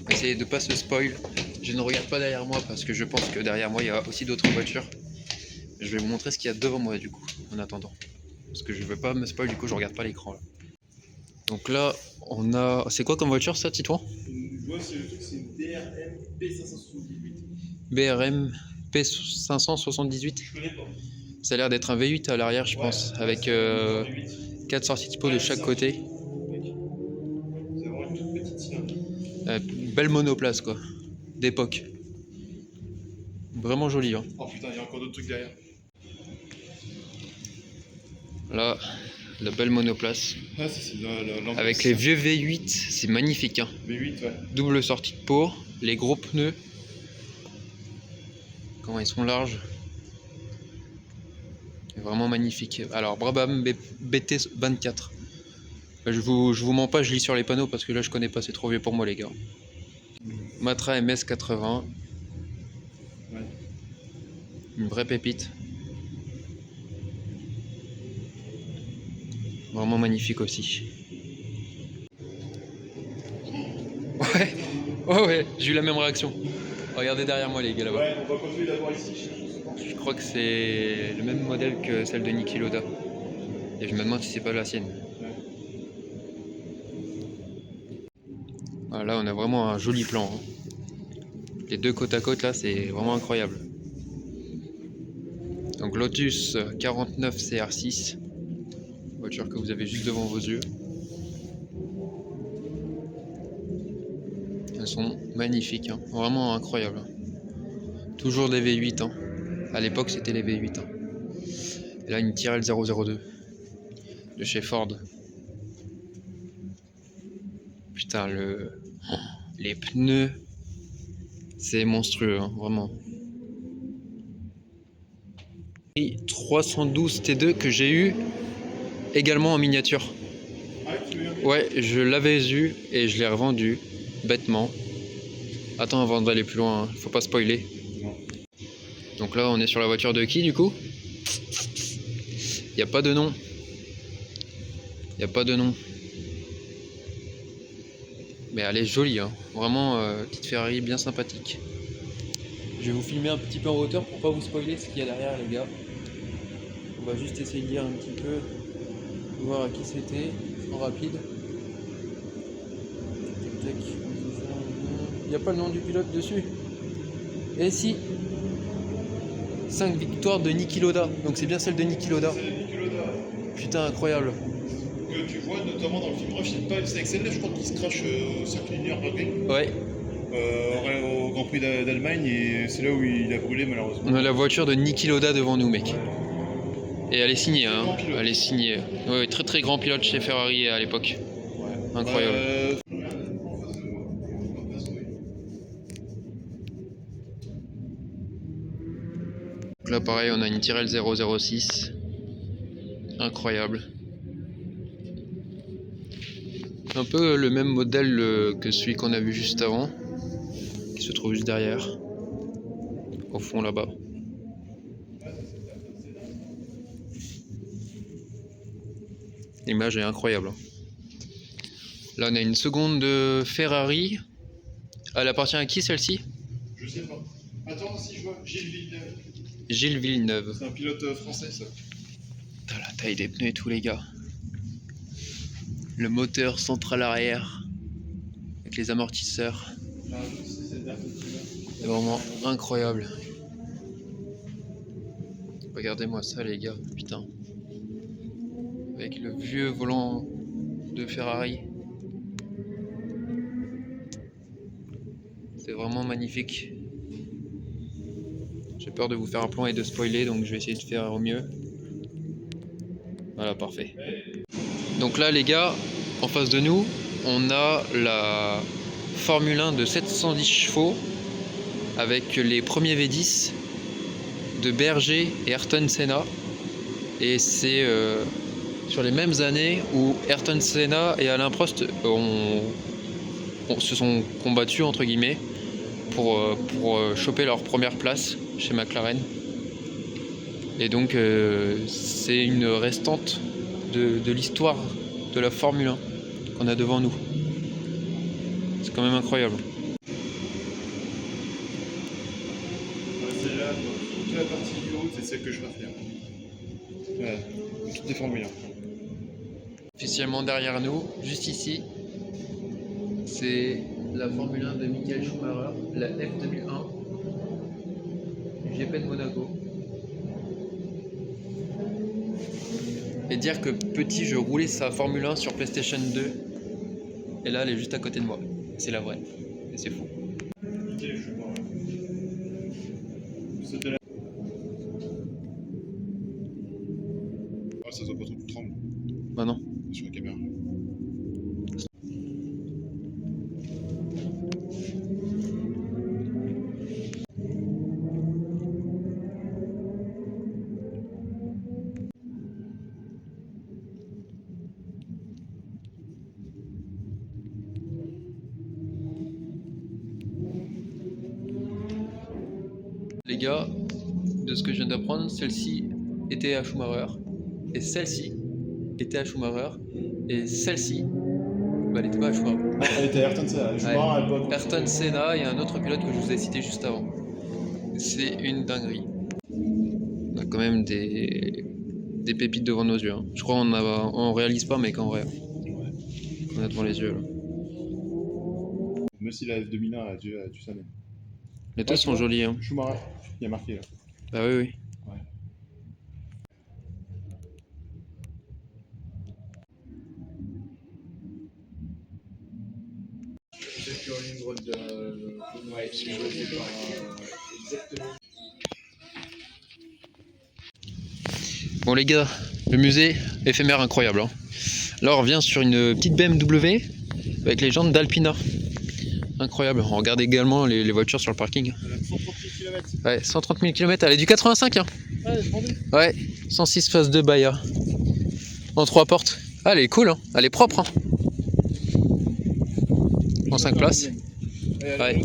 Speaker 1: On va essayer de pas se spoil. Je ne regarde pas derrière moi parce que je pense que derrière moi il y a aussi d'autres voitures. Je vais vous montrer ce qu'il y a devant moi du coup, en attendant. Parce que je veux pas me spoil, du coup je regarde pas l'écran là. Donc là, on a. C'est quoi comme voiture ça, Titouan?
Speaker 2: Ouais, c'est le truc, c'est une DRM P578.
Speaker 1: BRM P578.
Speaker 2: Je connais pas.
Speaker 1: Ça a l'air d'être un V8 à l'arrière, je pense, avec 4 sorties typo de chaque côté.
Speaker 2: C'est vraiment une toute petite cylindre.
Speaker 1: Belle monoplace quoi, d'époque. Vraiment joli. Hein.
Speaker 2: Oh putain, il y a encore d'autres trucs derrière.
Speaker 1: Là, la belle monoplace.
Speaker 2: Ah, ça c'est
Speaker 1: Avec les vieux V8, c'est magnifique. Hein.
Speaker 2: V8, ouais.
Speaker 1: Double sortie de pot, les gros pneus. Comment ils sont larges. Vraiment magnifique. Alors Brabham BT24. Je vous mens pas, je lis sur les panneaux parce que là je connais pas, c'est trop vieux pour moi les gars. Matra MS80.
Speaker 2: Ouais.
Speaker 1: Une vraie pépite. Vraiment magnifique aussi. Ouais, ouais, j'ai eu la même réaction. Regardez derrière moi les gars là-bas.
Speaker 2: Ouais, on va continuer d'avoir ici.
Speaker 1: Je crois que c'est le même modèle que celle de Niki Lauda. Et je me demande si c'est pas la sienne.
Speaker 2: Ouais.
Speaker 1: Ah, là on a vraiment un joli plan. Hein. Les deux côte à côte là c'est vraiment incroyable. Donc Lotus 49 CR6. Voiture que vous avez juste devant vos yeux. Elles sont magnifiques, hein. Vraiment incroyables. Toujours des V8. Hein. À l'époque c'était les V8. Hein. Et là une Tyrrell 002 de chez Ford. Putain, les pneus, c'est monstrueux, hein, vraiment. Et 312 T2 que j'ai eu également en miniature. Ouais, je l'avais eu et je l'ai revendu bêtement. Attends, avant d'aller plus loin, hein, faut pas spoiler.
Speaker 2: Non.
Speaker 1: Donc là, on est sur la voiture de qui du coup? Il n'y a pas de nom. Il n'y a pas de nom. Mais elle est jolie, hein. Vraiment petite Ferrari bien sympathique. Je vais vous filmer un petit peu en hauteur pour pas vous spoiler ce qu'il y a derrière les gars. On va juste essayer de lire un petit peu, voir à qui c'était, en rapide. Tac, tac. Il n'y a pas le nom du pilote dessus. Et si 5 victoires de Niki Lauda, donc c'est bien celle de Niki Lauda.
Speaker 2: C'est Niki Lauda.
Speaker 1: Putain, incroyable.
Speaker 2: Que tu vois notamment dans le film Rush, c'est avec celle-là, je crois qu'il se crache au circuit du Nürburgring.
Speaker 1: Ouais.
Speaker 2: Au Grand Prix d'Allemagne, et c'est là où il a brûlé malheureusement.
Speaker 1: On a la voiture de Niki Lauda devant nous, mec. Et elle est signée, hein.
Speaker 2: Grand pilote.
Speaker 1: Elle est signée. Ouais, très très grand pilote chez Ferrari à l'époque.
Speaker 2: Ouais.
Speaker 1: Incroyable. Donc là pareil, on a une Tyrrell 006. Incroyable. Un peu le même modèle que celui qu'on a vu juste avant, qui se trouve juste derrière, au fond là-bas. L'image est incroyable. Là on a une seconde de Ferrari. Elle appartient à qui celle-ci?
Speaker 2: Je sais pas. Attends, si je vois Gilles Villeneuve.
Speaker 1: Gilles Villeneuve.
Speaker 2: C'est un pilote français, ça.
Speaker 1: Putain, la taille des pneus et tout les gars. Le moteur central arrière avec les amortisseurs. C'est vraiment incroyable. Regardez-moi ça les gars, putain. Avec le vieux volant de Ferrari. C'est vraiment magnifique. J'ai peur de vous faire un plan et de spoiler, donc je vais essayer de faire au mieux. Voilà, parfait. Donc là les gars, en face de nous, on a la Formule 1 de 710 chevaux avec les premiers V10 de Berger et Ayrton Senna. Et c'est sur les mêmes années où Ayrton Senna et Alain Prost se sont combattus entre guillemets pour choper leur première place chez McLaren. Et donc c'est une restante de l'histoire de la Formule 1 qu'on a devant nous. C'est quand même incroyable.
Speaker 2: Celle-là, toute la partie du haut, c'est celle que je préfère. Ouais, toutes les Formules 1.
Speaker 1: Officiellement derrière nous, juste ici, c'est la Formule 1 de Michael Schumacher, la F2001 du GP de Monaco. Et dire que petit, je roulais sa Formule 1 sur PlayStation 2, et là elle est juste à côté de moi. C'est la vraie, et c'est fou.
Speaker 2: Michael Schumacher. C'était là. Ah, ça doit pas trop trembler
Speaker 1: Bah non.
Speaker 2: sur la caméra.
Speaker 1: Les gars, de ce que je viens d'apprendre, celle-ci était à Schumacher, et celle-ci était à Schumacher, et celle-ci, bah, elle était pas à Schumacher.
Speaker 2: Elle était Ayrton Senna. Schumacher à l'époque.
Speaker 1: Ayrton Senna et un autre pilote que je vous ai cité juste avant. C'est une dinguerie. On a quand même des pépites devant nos yeux. Hein. Je crois on réalise pas, mais qu'en vrai, on a devant les yeux. Là.
Speaker 2: Même si la F2001 a dû s'amener.
Speaker 1: Les deux sont jolis. Hein.
Speaker 2: Schumacher, il y a marqué là.
Speaker 1: Bah oui, oui.
Speaker 2: Ouais.
Speaker 1: Bon les gars, le musée éphémère incroyable. Hein. Là on revient sur une petite BMW avec les jantes d'Alpina. Incroyable. On regarde également les voitures sur le parking.
Speaker 2: Elle a 130 000 km.
Speaker 1: Ouais, 130 000 km. Elle est du 85. Hein.
Speaker 2: Ah, elle est vendue.
Speaker 1: Ouais, 106 face 2 Baya. En 3 portes. Ah, elle est cool. Hein. Elle est propre. Hein. En 5 places. Ouais.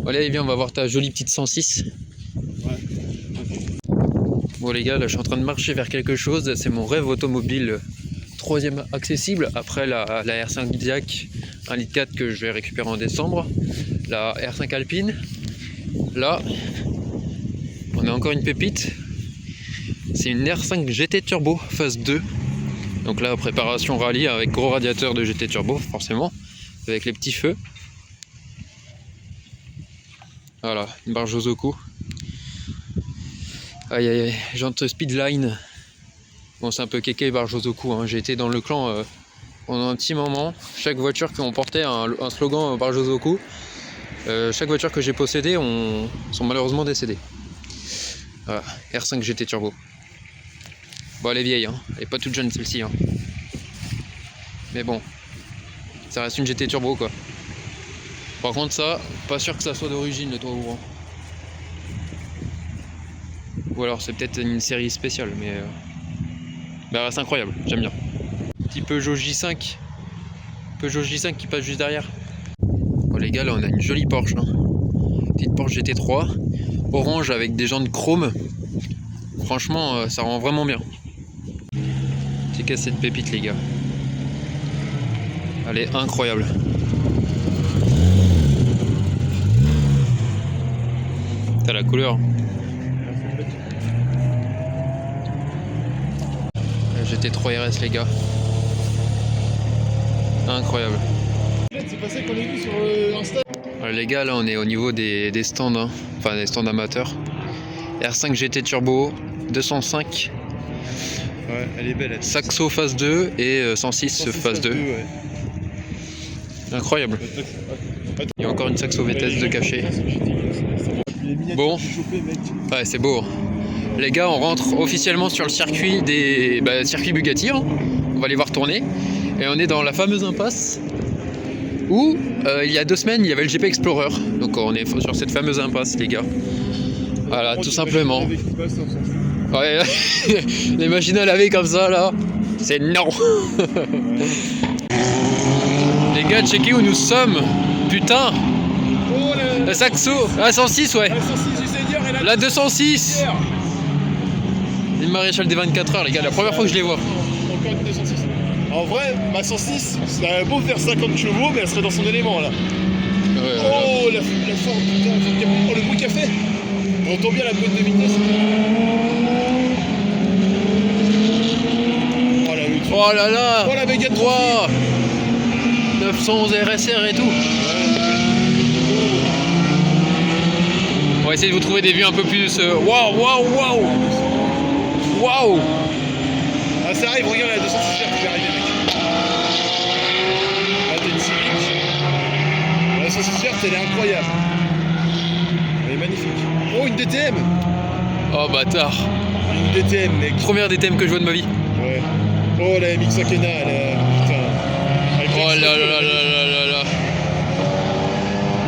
Speaker 1: Allez, viens, on va voir ta jolie petite 106. Bon les gars, là je suis en train de marcher vers quelque chose. C'est mon rêve automobile. Troisième accessible après la R5 Diac 1,4 litre que je vais récupérer en décembre, la R5 Alpine. Là on a encore une pépite, c'est une R5 GT Turbo phase 2, donc là préparation rallye avec gros radiateur de GT Turbo forcément, avec les petits feux. Voilà, une barre Josoku. Aïe aïe aïe, jante Speedline. Bon, c'est un peu kéké barre Josoku, hein. J'ai été dans le clan pendant un petit moment. Chaque voiture qui portait un slogan barre Josoku, chaque voiture que j'ai possédée sont malheureusement décédées. Voilà, R5 GT Turbo. Bon, elle est vieille, hein. Elle est pas toute jeune celle-ci. Hein. Mais bon, ça reste une GT Turbo quoi. Par contre ça, pas sûr que ça soit d'origine le toit ouvrant. Ou alors c'est peut-être une série spéciale, mais elle reste incroyable, j'aime bien. Petit Peugeot J5. Peugeot J5 qui passe juste derrière. Bon les gars, là on a une jolie Porsche. Hein. Petite Porsche GT3. Orange avec des jantes chrome. Franchement, ça rend vraiment bien. C'est qu'à cette pépite les gars. Elle est incroyable. T'as la couleur. GT3 RS les gars. Incroyable.
Speaker 2: C'est passé qu'on a vu sur Insta.
Speaker 1: Alors, les gars, là on est au niveau des stands, hein. Enfin des stands amateurs. R5 GT Turbo, 205.
Speaker 2: Ouais, elle est belle. Elle.
Speaker 1: Saxo phase 2 et 106 phase 2.
Speaker 2: Ouais.
Speaker 1: Incroyable. Il y a encore une Saxo VTS de cachet. Bon, ouais, c'est beau. Les gars, on rentre officiellement sur le circuit des circuit Bugatti. Hein. On va les voir tourner. Et on est dans la fameuse impasse où il y a 2 semaines il y avait le GP Explorer. Donc on est sur cette fameuse impasse, les gars. Voilà, tout simplement. Ouais, les machines à laver comme ça là, c'est non. Les gars, checkez où nous sommes. Putain.
Speaker 2: Oh,
Speaker 1: la Saxo, la 106 ouais. La 206. Le maréchal des 24 heures les gars, la première fois que je les vois.
Speaker 2: Encore une 206. En vrai, ma 106, ça a beau faire 50 chevaux, mais elle serait dans son élément là. Oh la forme, putain, oh le bruit qu'elle fait. On entend bien la boîte de vitesse. Oh la lutte.
Speaker 1: Oh là là.
Speaker 2: Oh la méga 3.
Speaker 1: 911 RSR et tout. On va essayer de vous trouver des vues un peu plus. Waouh, waouh, waouh. Waouh.
Speaker 2: Ah ça arrive, regarde la 206 qui va arriver mec. Ah t'es une Civic. La 206 elle est incroyable. Elle est magnifique. Oh une DTM.
Speaker 1: Oh bâtard.
Speaker 2: Une DTM mec.
Speaker 1: Première DTM que je vois de ma vie.
Speaker 2: Ouais. Oh la MX Akena, putain.
Speaker 1: Oh là là là là là là.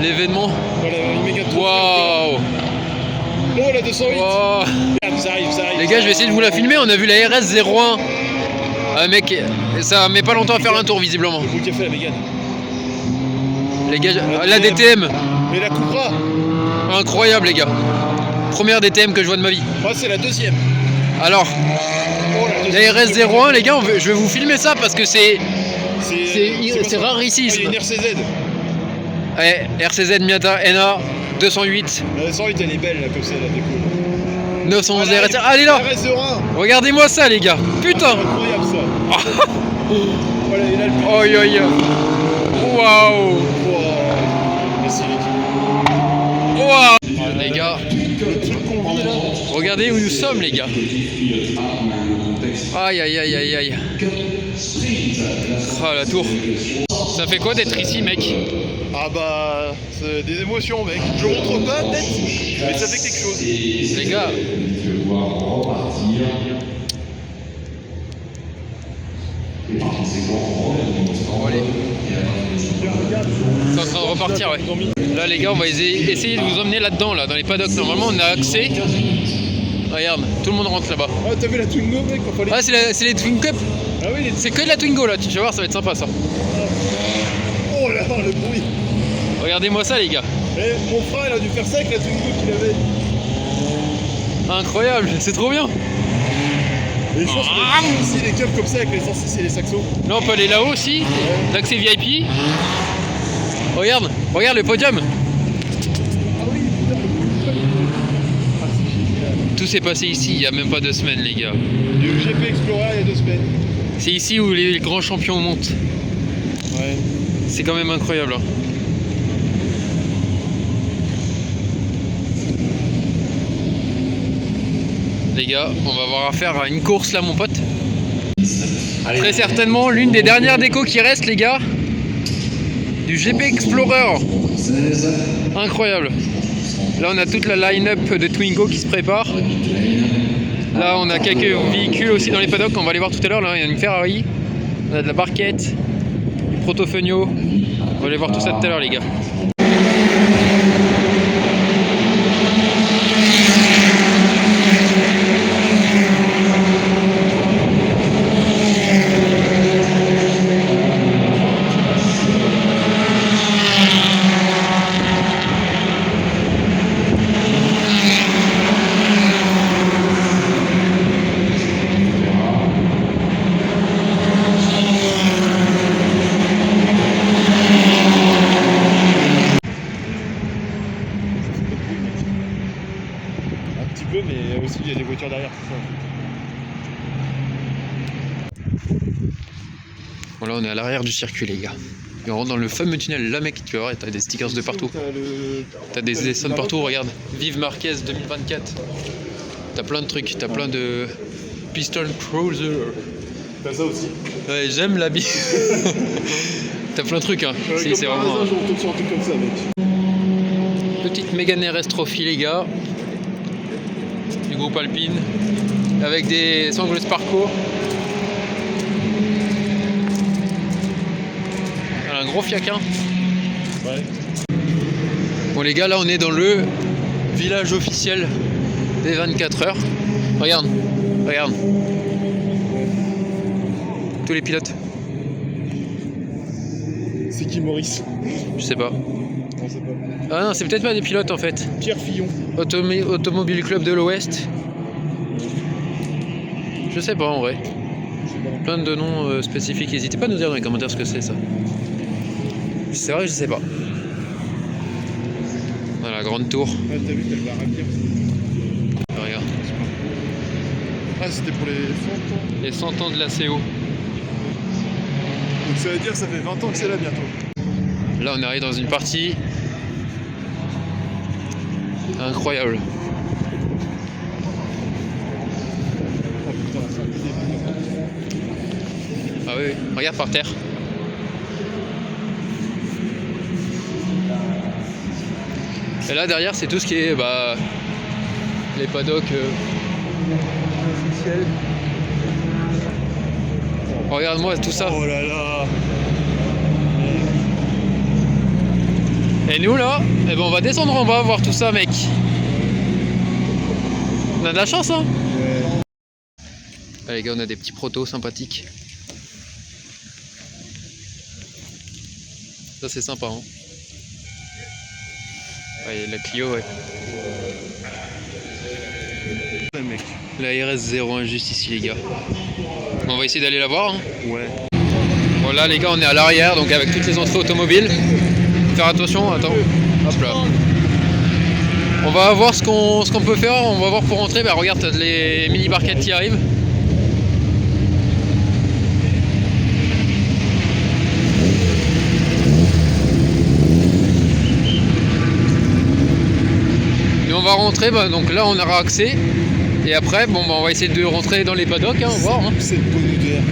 Speaker 1: L'événement.
Speaker 2: Voilà, une méga 3.
Speaker 1: Waouh.
Speaker 2: Oh la 208.
Speaker 1: Wow.
Speaker 2: Ça arrive.
Speaker 1: Les gars, je vais essayer de vous la filmer. On a vu la RS01. Ah mec, ça met pas longtemps à faire un tour visiblement.
Speaker 2: Le bruit qu'a fait la Mégane.
Speaker 1: Les gars, la DTM.
Speaker 2: Mais la Cupra.
Speaker 1: Incroyable les gars. Première DTM que je vois de ma vie.
Speaker 2: Moi c'est la deuxième.
Speaker 1: Alors,
Speaker 2: oh,
Speaker 1: la RS01 les gars, je vais vous filmer ça parce que c'est rarissime.
Speaker 2: Il y a une RCZ.
Speaker 1: Ouais, RCZ Miata NA 208.
Speaker 2: La 208 elle est belle là comme ça la déco.
Speaker 1: 911 RS. Allez là.
Speaker 2: RS01.
Speaker 1: Regardez-moi ça les gars. Putain.
Speaker 2: Incroyable ça. Voilà, il a le
Speaker 1: oh yo yo. Waouh.
Speaker 2: La Civic.
Speaker 1: Waouh. Les gars. Regardez où nous sommes les gars. Aïe aïe aïe aïe aïe. Ah la tour. Ça fait quoi d'être ici mec?
Speaker 2: Ah bah c'est des émotions mec. Je montre pas peut-être, mais ça fait quelque chose.
Speaker 1: Les gars. Bon, allez. C'est en train de repartir ouais. Là les gars on va essayer de vous emmener là-dedans là, dans les paddocks. Normalement on a accès. Regarde, tout le monde rentre là-bas.
Speaker 2: Ah t'as vu la Twingo mec?
Speaker 1: Ah c'est les Twin Cup.
Speaker 2: Ah oui
Speaker 1: c'est que de la Twingo là, tu vas voir ça va être sympa ça.
Speaker 2: Oh là là le bruit.
Speaker 1: Regardez-moi ça les gars.
Speaker 2: Eh, mon frère il a dû faire ça avec la Twingo qu'il avait.
Speaker 1: Incroyable, c'est trop bien.
Speaker 2: Et je pense qu'il y a aussi des clubs comme ça avec les 106 et les saxos.
Speaker 1: Là on peut aller là-haut aussi, l'accès VIP. Regarde le podium.
Speaker 2: Ah oui, putain,
Speaker 1: Tout s'est passé ici il y a même pas 2 semaines les gars.
Speaker 2: du GP Explorer il y a 2 semaines.
Speaker 1: C'est ici où les grands champions montent.
Speaker 2: Ouais.
Speaker 1: C'est quand même incroyable. Hein. Les gars, on va avoir affaire à une course là mon pote. Très certainement l'une des dernières décos qui restent les gars. Du GP Explorer. Incroyable. Là on a toute la line-up de Twingo qui se prépare. Là, on a quelques véhicules aussi dans les paddocks. On va aller voir tout à l'heure. Là, il y a une Ferrari. On a de la barquette, du Protofenio. On va aller voir tout ça tout à l'heure, les gars.
Speaker 2: Un petit peu, mais aussi il y a des voitures derrière, tout ça.
Speaker 1: Bon, là, on est à l'arrière du circuit, les gars. Et on rentre dans le fameux tunnel. Là, mec, tu vas voir, t'as des stickers de partout. T'as des dessins de partout, regarde. Vive Marquez 2024. T'as plein de trucs, t'as plein de Piston Cruiser.
Speaker 2: T'as ça aussi.
Speaker 1: Ouais, j'aime la bille. T'as plein de trucs, hein.
Speaker 2: C'est
Speaker 1: vraiment.
Speaker 2: Je retourne sur un truc comme ça, mec.
Speaker 1: Petite Mégane RS Trophy, les gars. Du groupe Alpine. Avec des sangles Sparco. Un gros fiaquin.
Speaker 2: Ouais.
Speaker 1: Bon, les gars, là, on est dans le village officiel des 24 heures. Regarde, regarde. Tous les pilotes.
Speaker 2: C'est qui Maurice?
Speaker 1: Je sais pas.
Speaker 2: On sait pas.
Speaker 1: Ah non, c'est peut-être pas des pilotes en fait.
Speaker 2: Pierre Fillon.
Speaker 1: Automobile Club de l'Ouest. Je sais pas en vrai. Plein de noms spécifiques. N'hésitez pas à nous dire dans les commentaires ce que c'est ça. C'est vrai, je sais pas. Voilà, grande tour.
Speaker 2: Ah, t'as vu, t'as le barraquer.
Speaker 1: Regarde.
Speaker 2: Ah, c'était pour les 100 ans.
Speaker 1: Les 100 ans de la CO.
Speaker 2: Donc ça veut dire que ça fait 20 ans que c'est là bientôt.
Speaker 1: Là, on arrive dans une partie incroyable.
Speaker 2: Oh putain, ça
Speaker 1: Ah oui, oui. Regarde par terre. Et là derrière c'est tout ce qui est les paddocks officiels. Regarde-moi tout ça.
Speaker 2: Oh là là.
Speaker 1: Et nous là, eh ben, on va descendre en bas voir tout ça, mec. On a de la chance, hein.
Speaker 2: Ouais.
Speaker 1: Ah, les gars, on a des petits protos sympathiques. Ça c'est sympa, hein. Ouais, la Clio, ouais.
Speaker 2: Ouais, mec.
Speaker 1: La RS01 juste ici, les gars. On va essayer d'aller la voir, hein.
Speaker 2: Ouais.
Speaker 1: Bon là les gars, on est à l'arrière, donc avec toutes les entrées automobiles. Faire attention, attends. Hop là. On va voir ce qu'on peut faire. On va voir pour rentrer. Bah regarde, t'as les mini barquettes qui arrivent. Et on va rentrer, donc là on aura accès. Et après, on va essayer de rentrer dans les paddocks, hein, on va voir. Hein.
Speaker 2: C'est une bonne odeur.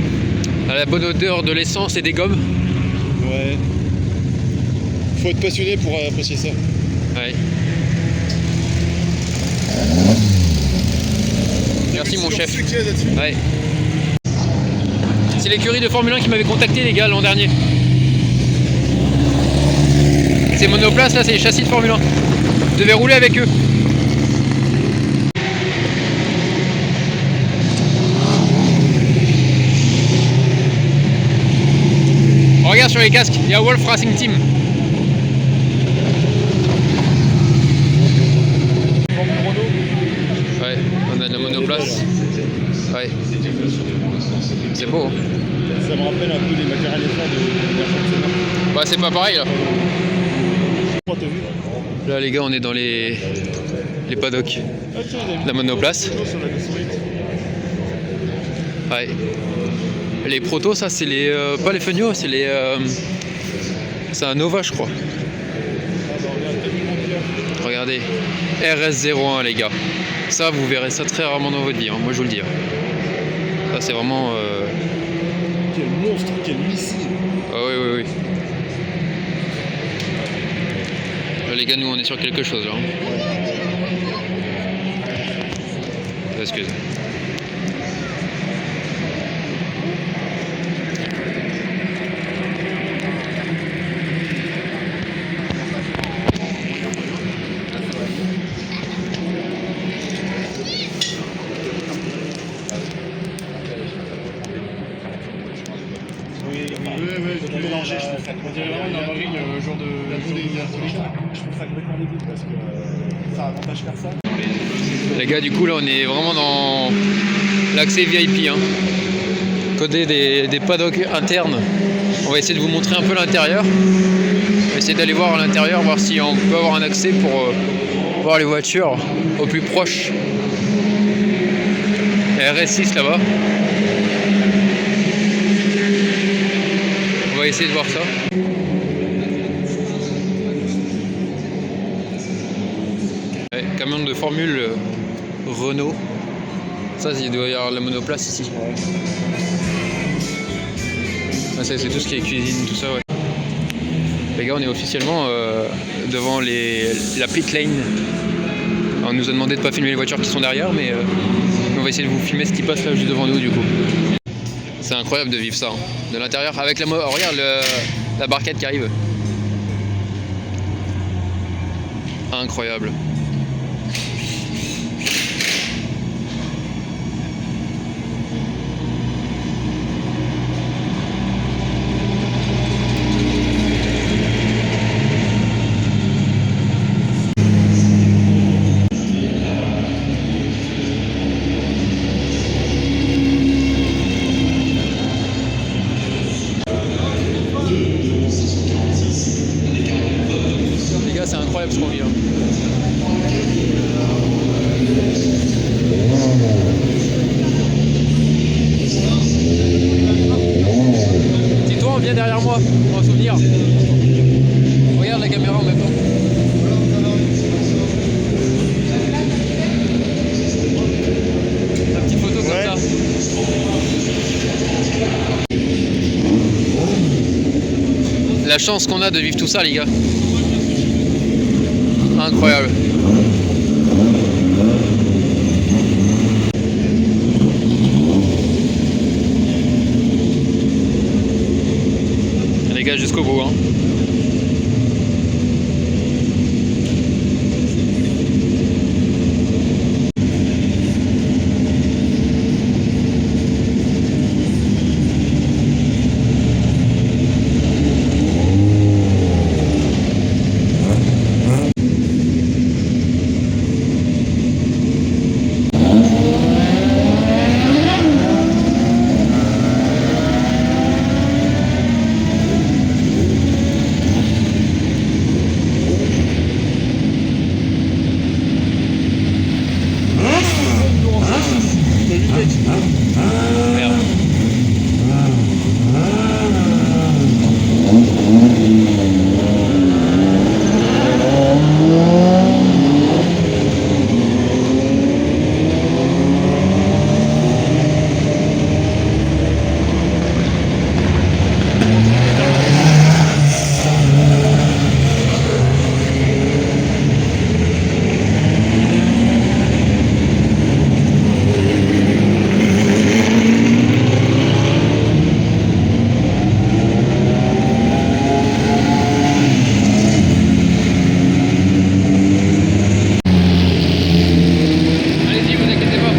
Speaker 1: À la bonne odeur de l'essence et des gommes.
Speaker 2: Ouais. Faut être passionné pour apprécier ça.
Speaker 1: Ouais. Merci mon chef. Ouais. C'est l'écurie de Formule 1 qui m'avait contacté, les gars, l'an dernier. Ces monoplaces là, c'est les châssis de Formule 1. Je devais rouler avec eux. Regarde sur les casques, il y a Wolf Racing Team. Ouais, on a de la monoplace. Ouais. C'est beau. Hein.
Speaker 2: Ça me rappelle un peu des McLaren F1 de
Speaker 1: Bah c'est pas pareil là.
Speaker 2: t'as vu
Speaker 1: Là les gars, on est dans les paddocks.
Speaker 2: Ah tiens, il a mis
Speaker 1: La monoplace.
Speaker 2: sur la 208.
Speaker 1: Ouais. Les protos, ça c'est les pas les Fenio, c'est les c'est un Nova, je crois. Regardez, RS01 les gars. Ça vous verrez ça très rarement dans votre vie, hein. Moi je vous le dis. Ça c'est vraiment
Speaker 2: Quel monstre, quel missile.
Speaker 1: ah oui oui oui. Là les gars, nous on est sur quelque chose là. Hein. Excusez.
Speaker 2: complètement débile parce que ça avantage personne.
Speaker 1: Les gars, du coup, là, on est vraiment dans l'accès VIP. Hein. Côté des paddocks internes. On va essayer de vous montrer un peu l'intérieur. On va essayer d'aller voir à l'intérieur, voir si on peut avoir un accès pour voir les voitures au plus proche. Il y a RS6 là-bas. On va essayer de voir ça. Ouais, camion de Formule Renault. Ça, il doit y avoir la monoplace ici.
Speaker 2: Ouais.
Speaker 1: Ah, c'est tout ce qui est cuisine, tout ça, ouais. Les gars, on est officiellement devant la pit lane. Alors, on nous a demandé de ne pas filmer les voitures qui sont derrière, mais on va essayer de vous filmer ce qui passe là juste devant nous, du coup. C'est incroyable de vivre ça, hein. De l'intérieur, avec la oh, regarde la barquette qui arrive. Incroyable. Les gars, c'est incroyable ce qu'on vit. Hein. Dis-toi, on vient derrière moi, pour un souvenir. Regarde la caméra en même temps. La petite photo comme ça. La chance qu'on a de vivre tout ça, les gars. Incroyable. Les gars, jusqu'au bout. Hein. Merde. Allez-y, vous inquiétez pas.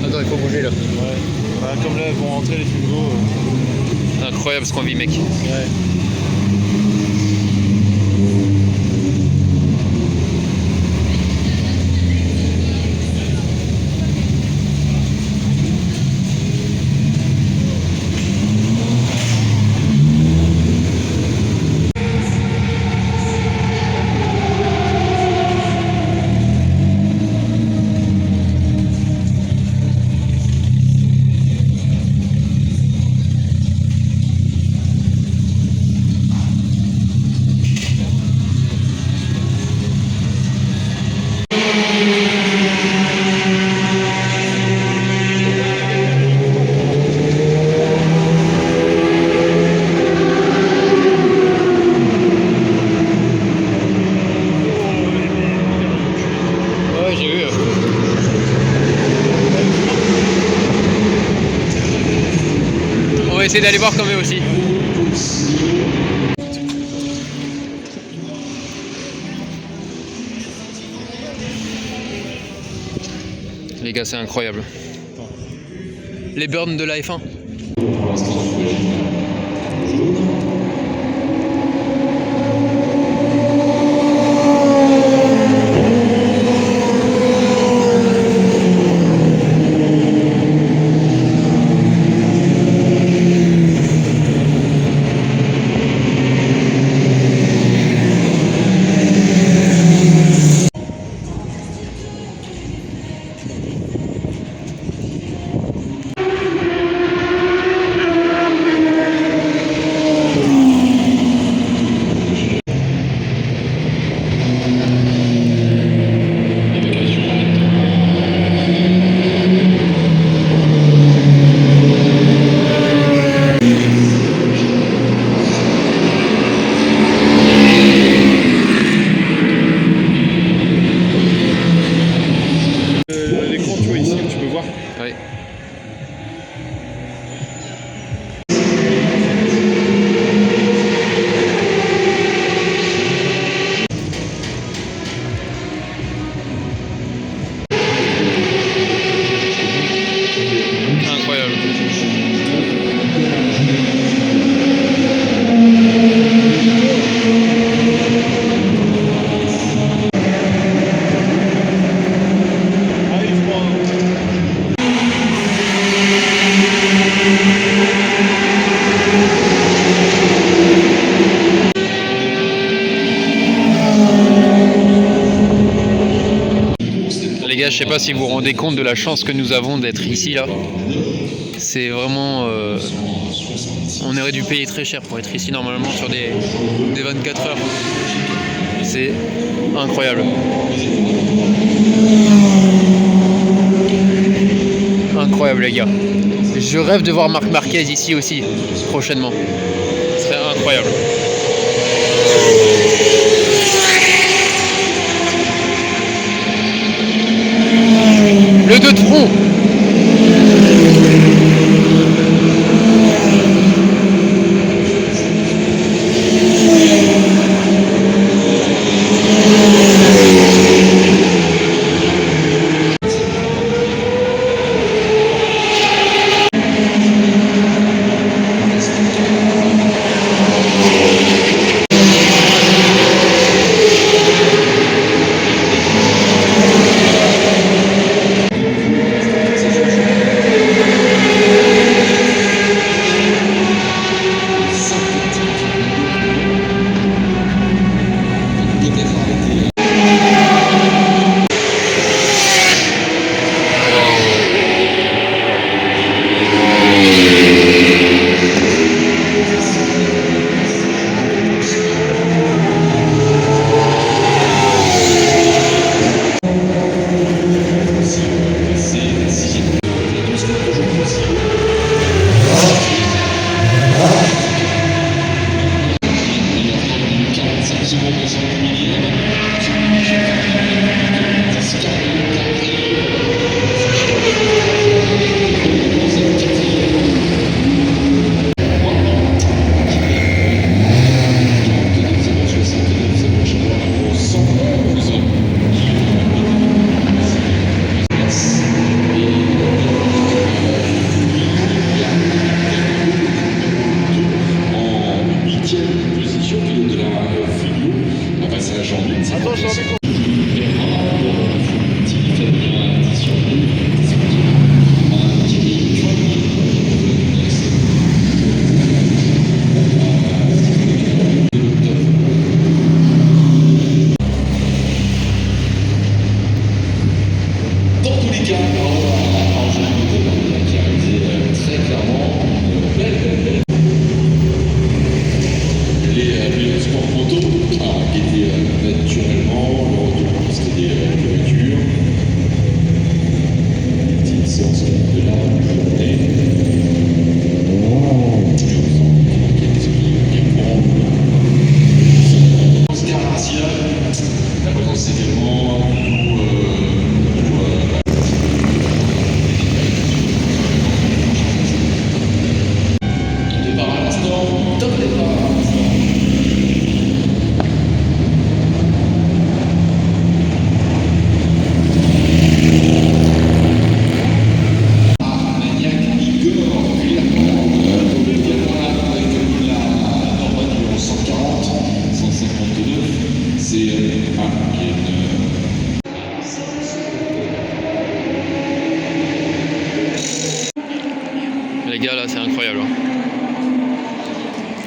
Speaker 1: Attends, il faut bouger là.
Speaker 2: Ouais. Bah, comme là, elles vont rentrer les frigos.
Speaker 1: Incroyable ce qu'on vit, mec.
Speaker 2: Ouais.
Speaker 1: essayer d'aller voir comme eux aussi. Les gars, c'est incroyable. Les burns de la F1.
Speaker 2: L'écran, tu vois ici, tu peux voir.
Speaker 1: Ouais.
Speaker 2: Ah, il froid.
Speaker 1: Les gars, je sais pas si vous vous rendez compte de la chance que nous avons d'être ici là. C'est vraiment... on aurait dû payer très cher pour être ici normalement sur des 24 heures. C'est incroyable. Incroyable les gars. Je rêve de voir Marc Marquez ici aussi prochainement. Ce serait incroyable. Le 2 de front.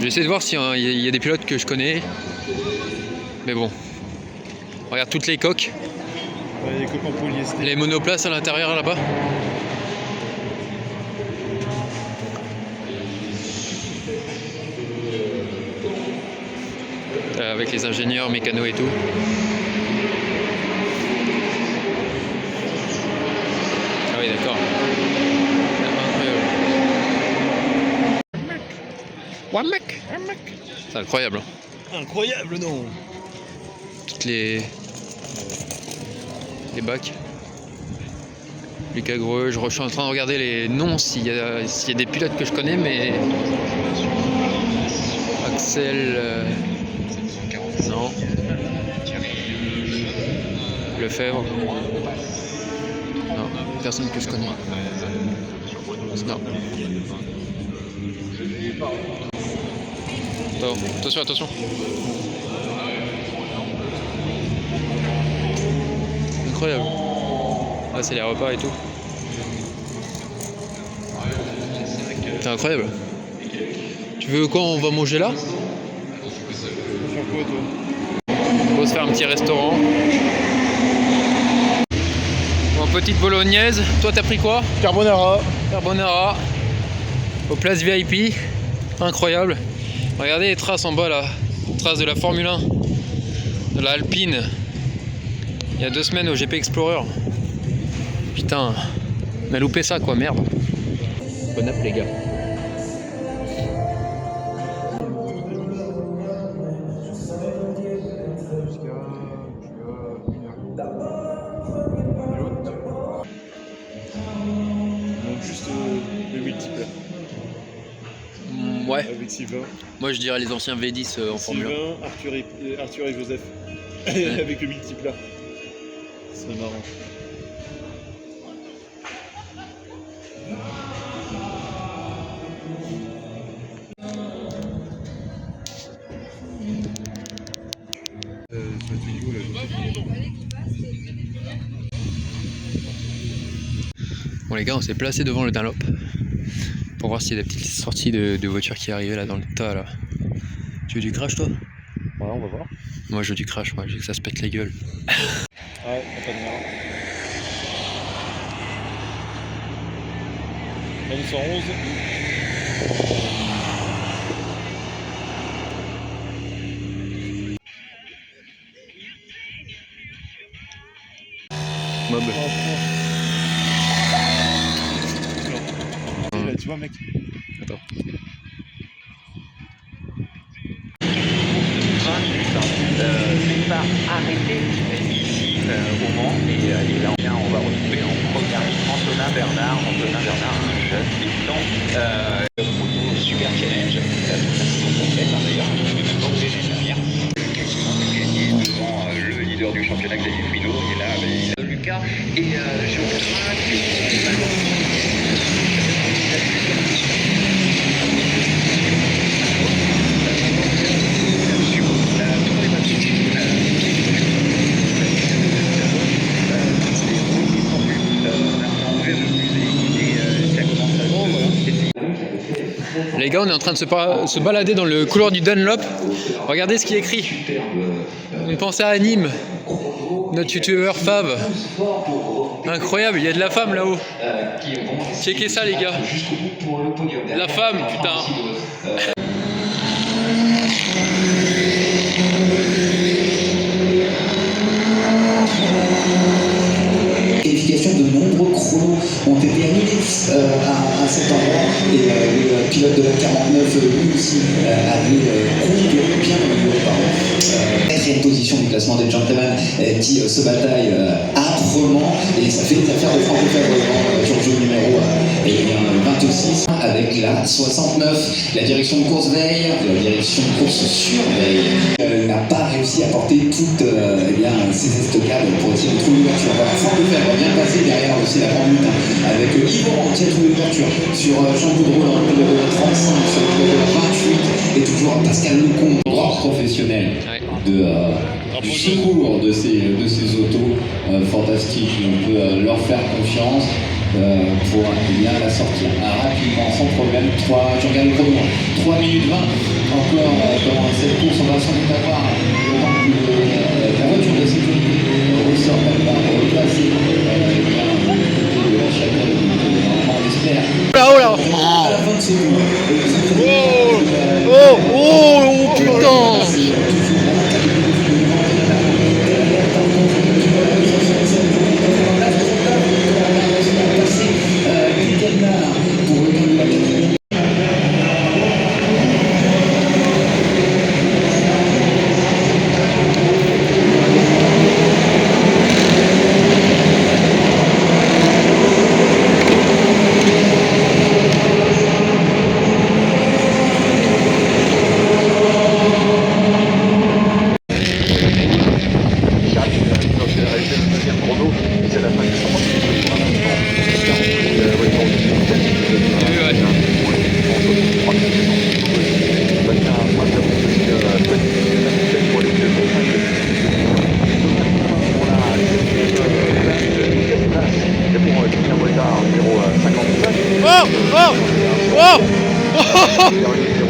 Speaker 1: J'essaie de voir s'il y a des pilotes que je connais. Mais bon. Regarde toutes les coques.
Speaker 2: Ouais, les coques en polyester.
Speaker 1: Les monoplaces à l'intérieur là-bas. Avec les ingénieurs, mécanos et tout. Ah oui, d'accord. Incroyable. C'est incroyable.
Speaker 2: Incroyable, non?
Speaker 1: Toutes les bacs. Lucas Greux, je suis en train de regarder les noms s'il y a des pilotes que je connais, mais Axel, non. Lefebvre, non, personne que je connais. Non. Oh, attention, attention. Incroyable. Là c'est les repas et tout. C'est incroyable. Tu veux quand on va manger là?
Speaker 2: Sur quoi, toi?
Speaker 1: On va se faire un petit restaurant. Bon, petite bolognaise. Toi t'as pris quoi?
Speaker 2: Carbonara.
Speaker 1: Carbonara. Aux places VIP. Incroyable. Regardez les traces en bas là. Traces de la Formule 1. De la Alpine. Il y a 2 semaines au GP Explorer. Putain. On a loupé ça quoi, merde. Bon app les gars.
Speaker 2: Donc juste le multiple.
Speaker 1: Ouais.
Speaker 2: Avec Sylvain.
Speaker 1: Moi je dirais les anciens V10 en Formule 1.
Speaker 2: Sylvain, Arthur et Joseph. Avec le multiple là. C'est marrant. Sur la vidéo, là,
Speaker 1: Bon les gars, on s'est placé devant le Dunlop pour voir s'il y a des petites sorties de voitures qui arrivaient là dans le tas là. Tu veux du crash toi?
Speaker 2: ouais, on va voir.
Speaker 1: Moi je veux du crash, moi je veux que ça se pète la gueule.
Speaker 2: Ouais, y'a pas de merde. N111.
Speaker 1: Mob.
Speaker 2: Là, tu vois mec.
Speaker 1: Attends.
Speaker 3: Départ arrêté ici au Mans et là on va retrouver en première ligne Antonin Bernard, un jeune débutant moto super challenge, d'ailleurs donc c'est l'année dernière quasiment gagné devant le leader du championnat Xavier Fouineau et là Lucas et Jean Catrin qui
Speaker 1: Les gars, on est en train de se balader dans le couloir du Dunlop. Regardez ce qui est écrit. Une pensée à Nîmes, notre youtubeur Fav. Incroyable, il y a de la femme là-haut. Checkez ça les gars. La femme, putain.
Speaker 4: De nombreux chronos ont été annulés à cet endroit et le pilote de la 49 lui aussi avait conduit bien quatrième position du classement des gentlemen qui se bataille âprement et ça fait des affaires de Franck Lefebvre Giorgio numéro 26 avec la 69, la direction de course veille, la direction de course surveille n'a pas réussi à porter toutes ces estocades pour essayer de trouver l'ouverture. Voilà, Franck Lefebvre vient passer derrière aussi la grande lutte avec Yvon qui a trouvé l'ouverture sur Jean Boudreau dans le pilote 35, sur le pilote 28 et toujours Pascal Lecomte, droit professionnel du secours de ces autos fantastiques. On peut leur faire confiance. pour bien la sortir rapidement, sans problème. Je regarde le chrono, 3 minutes 20 encore dans cette course. On va sans doute avoir le temps que la voiture de sécurité ressort, elle va repasser de la chapelle, on espère.
Speaker 1: Oh là,
Speaker 4: À la fin de ce tour,
Speaker 1: oh putain.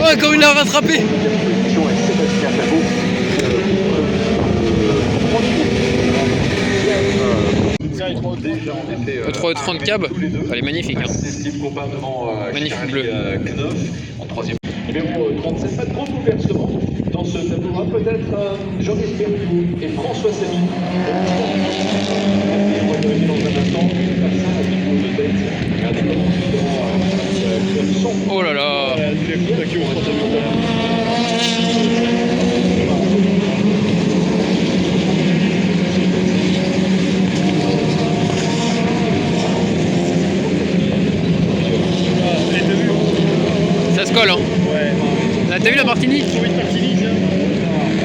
Speaker 1: Ouais, comme il l'a rattrapé. Le 330 cab, elle est magnifique. Hein. Magnifique bleu.
Speaker 3: En troisième. Numéro 37, pas de grande bouleversement dans ce tableau. Peut-être Jean-Yves Perrou et François Sabine. Et on va vérifier dans un instant. Regardez comment
Speaker 1: Oh là là. Ça se colle hein.
Speaker 2: Ouais.
Speaker 1: Là, t'as vu la Martini?
Speaker 2: Oui, Martini, tiens.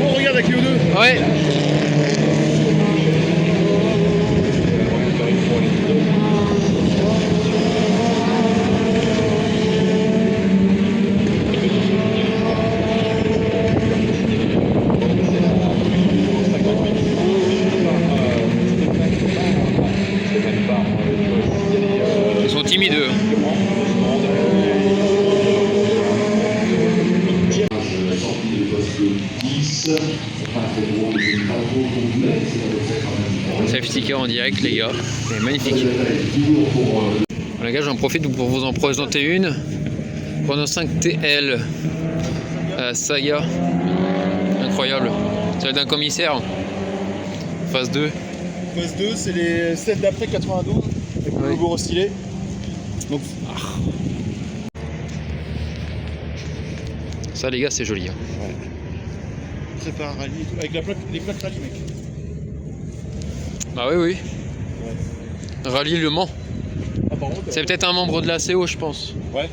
Speaker 2: Oh, regarde avec Q2.
Speaker 1: Ouais. Ils sont timides eux. Safety car en direct les gars, c'est magnifique. Les gars, j'en profite pour vous en présenter une. Renault 5 TL Saga, incroyable. Celle d'un commissaire. Phase 2.
Speaker 2: Phase 2, c'est les celles d'après 92 avec le logo restylé. Donc,
Speaker 1: ça les gars, c'est joli. Hein.
Speaker 2: prépare un rallye et tout, avec les plaques rallye, mec.
Speaker 1: Bah oui, oui.
Speaker 2: Ouais.
Speaker 1: Rallye Le Mans.
Speaker 2: Ah, par contre,
Speaker 1: C'est peut-être un membre de la CO, je pense.
Speaker 2: ouais.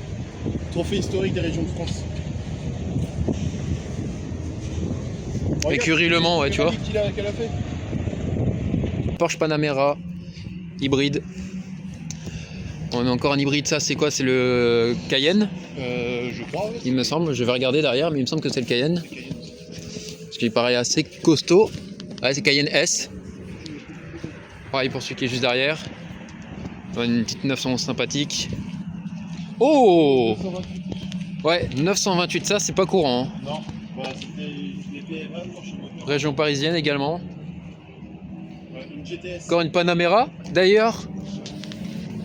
Speaker 2: Trophée historique des régions de France. Regarde,
Speaker 1: Écurie Le Mans, ouais, tu vois.
Speaker 2: Qu'elle a fait.
Speaker 1: Porsche Panamera, hybride. On a encore un hybride, ça c'est quoi? C'est le Cayenne,
Speaker 2: Je crois, ouais.
Speaker 1: il me semble. Je vais regarder derrière, mais il me semble que c'est le Cayenne. Parce qu'il paraît assez costaud. Ouais, c'est Cayenne S. Pareil pour celui qui est juste derrière. Une petite 911 sympathique. Oh! Ouais, 928, ça c'est pas courant. Hein.
Speaker 2: Non, bah, c'était les PMA chez moi.
Speaker 1: Région parisienne également.
Speaker 2: Ouais, une GTS.
Speaker 1: Encore une Panamera. D'ailleurs,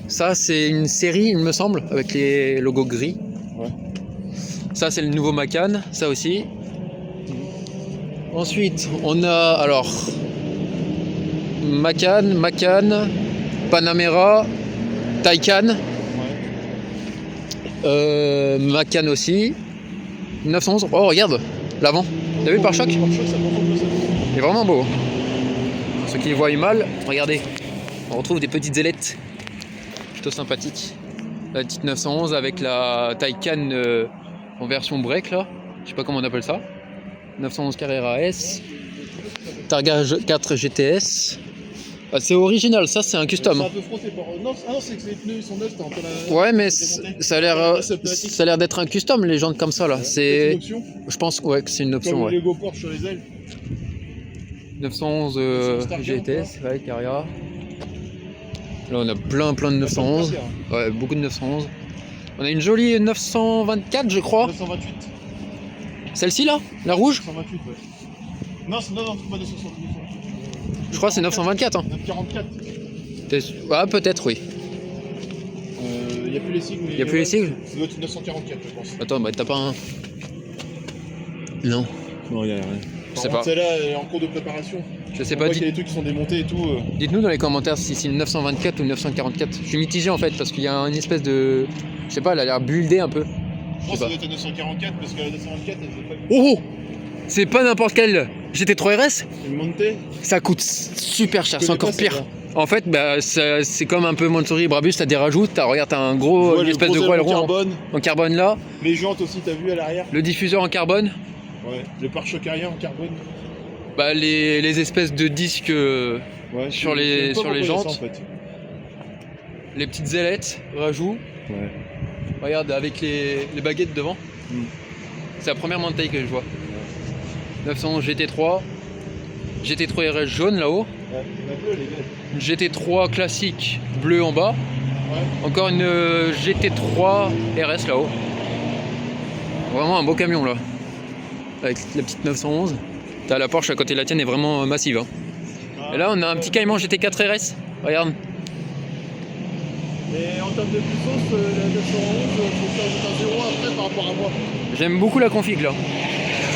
Speaker 1: ça c'est une série, il me semble, avec les logos gris.
Speaker 2: Ouais.
Speaker 1: Ça c'est le nouveau Macan, ça aussi. Ensuite, on a alors Macan, Panamera, Taycan, Macan aussi, 911. Oh regarde, l'avant. T'as vu le pare-choc? Il est vraiment beau. Ceux qui voient mal, regardez, on retrouve des petites ailettes plutôt sympathiques. La petite 911 avec la Taycan en version break là, je sais pas comment on appelle ça. 911 Carrera S, Targa 4 GTS. Ah, c'est original, ça c'est un custom.
Speaker 2: C'est un peu frotté par... Non, c'est que les pneus ils sont neufs, t'es en train de...
Speaker 1: Ouais, mais ça a l'air d'être un custom, les jantes comme ça là. C'est
Speaker 2: une option.
Speaker 1: Je pense ouais, que c'est une option.
Speaker 2: Comme
Speaker 1: Ouais.
Speaker 2: le logo Porsche sur les ailes.
Speaker 1: 911 GTS, ouais, Carrera. Là on a plein de 911. Ouais, beaucoup de 911. On a une jolie 924 je crois.
Speaker 2: 928.
Speaker 1: Celle-ci là, la rouge.
Speaker 2: 928, ouais. Non, c'est pas 260.
Speaker 1: Je crois que c'est 924. Hein.
Speaker 2: 944.
Speaker 1: Ah peut-être oui.
Speaker 2: Il n'y a plus les sigles.
Speaker 1: Il y a plus les sigles.
Speaker 2: Ça doit être 944 je pense.
Speaker 1: Attends, bah t'as pas un... Non.
Speaker 2: Non, il n'y a rien.
Speaker 1: Je sais pas.
Speaker 2: Celle-là est en cours de préparation.
Speaker 1: Je sais
Speaker 2: On
Speaker 1: pas.
Speaker 2: voit qu'il y a des trucs qui sont démontés et tout.
Speaker 1: Dites-nous dans les commentaires si c'est le 924 ou le 944. Je suis mitigé en fait parce qu'il y a une espèce de... Je sais pas, elle a l'air buildée un peu.
Speaker 2: Je pense que ça doit être 944 parce que la 224 elle fait pas
Speaker 1: Oh, c'est pas n'importe quelle GT3 RS.
Speaker 2: une montée.
Speaker 1: Ça coûte super cher,
Speaker 2: Je
Speaker 1: c'est
Speaker 2: connais
Speaker 1: encore
Speaker 2: pas
Speaker 1: pire.
Speaker 2: celle-là.
Speaker 1: En fait, bah, c'est comme un peu Montsouris Brabus, t'as des rajouts, regarde, t'as un gros, une espèce de gros aileron
Speaker 2: carbone.
Speaker 1: en carbone là,
Speaker 2: Les jantes aussi, t'as vu à l'arrière.
Speaker 1: le diffuseur en carbone,
Speaker 2: Ouais. Le pare-choc arrière en carbone.
Speaker 1: bah, les espèces de disques,
Speaker 2: Ouais.
Speaker 1: Sur
Speaker 2: je
Speaker 1: les-
Speaker 2: sais pas
Speaker 1: sur les
Speaker 2: pourquoi il y a
Speaker 1: jantes.
Speaker 2: ça, en fait.
Speaker 1: les petites ailettes, rajouts.
Speaker 2: Ouais.
Speaker 1: Regarde, avec les baguettes devant.
Speaker 2: Mm.
Speaker 1: C'est la première Mountain que je vois. 911 GT3, GT3 RS jaune là-haut,
Speaker 2: Ouais. Un peu les gars.
Speaker 1: une GT3 classique bleu en bas,
Speaker 2: Ouais.
Speaker 1: encore une GT3 RS là-haut. Vraiment un beau camion là, avec la petite 911. T'as la Porsche à côté de la tienne est vraiment massive. Hein. Et là on a un petit Cayman GT4 RS, regarde.
Speaker 2: Et en termes de puissance, la 911, faut faire un 0 après par rapport à moi.
Speaker 1: J'aime beaucoup la config là.
Speaker 2: Ouais,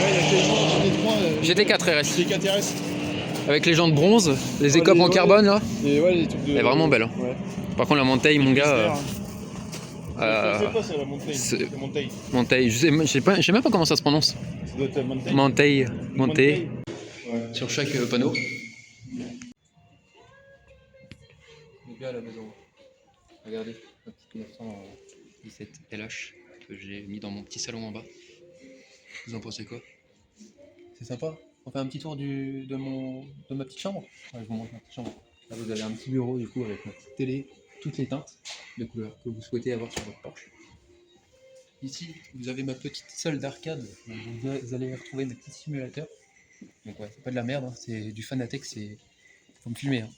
Speaker 2: il y a quasiment
Speaker 1: GT4 RS,
Speaker 2: GT4 RS.
Speaker 1: avec les jantes bronze, les
Speaker 2: Ouais,
Speaker 1: écopes
Speaker 2: les-
Speaker 1: en carbone là.
Speaker 2: Et ouais, les trucs de.
Speaker 1: Elle est vraiment belle. Hein.
Speaker 2: Ouais.
Speaker 1: Par contre la Mountain mon gars,
Speaker 2: Je sais pas, c'est la Mountain.
Speaker 1: c'est-
Speaker 2: C'est Mountain.
Speaker 1: Mountain, je sais même pas comment ça se prononce.
Speaker 2: Ça doit être la Mountain.
Speaker 1: Mountain, Mountain.
Speaker 2: Ouais.
Speaker 1: Sur chaque panneau. Les gars à la maison, regardez ma petite 917 LH que j'ai mis dans mon petit salon en bas. Vous en pensez quoi? C'est sympa. On fait un petit tour de ma petite chambre. Ouais, je vous montre ma petite chambre. Là vous avez un petit bureau du coup avec ma petite télé, toutes les teintes de couleurs que vous souhaitez avoir sur votre Porsche. Ici vous avez ma petite salle d'arcade. Vous allez retrouver mes petits simulateurs. Donc ouais, c'est pas de la merde, hein, c'est du Fanatec, c'est... Faut me filmer. Hein.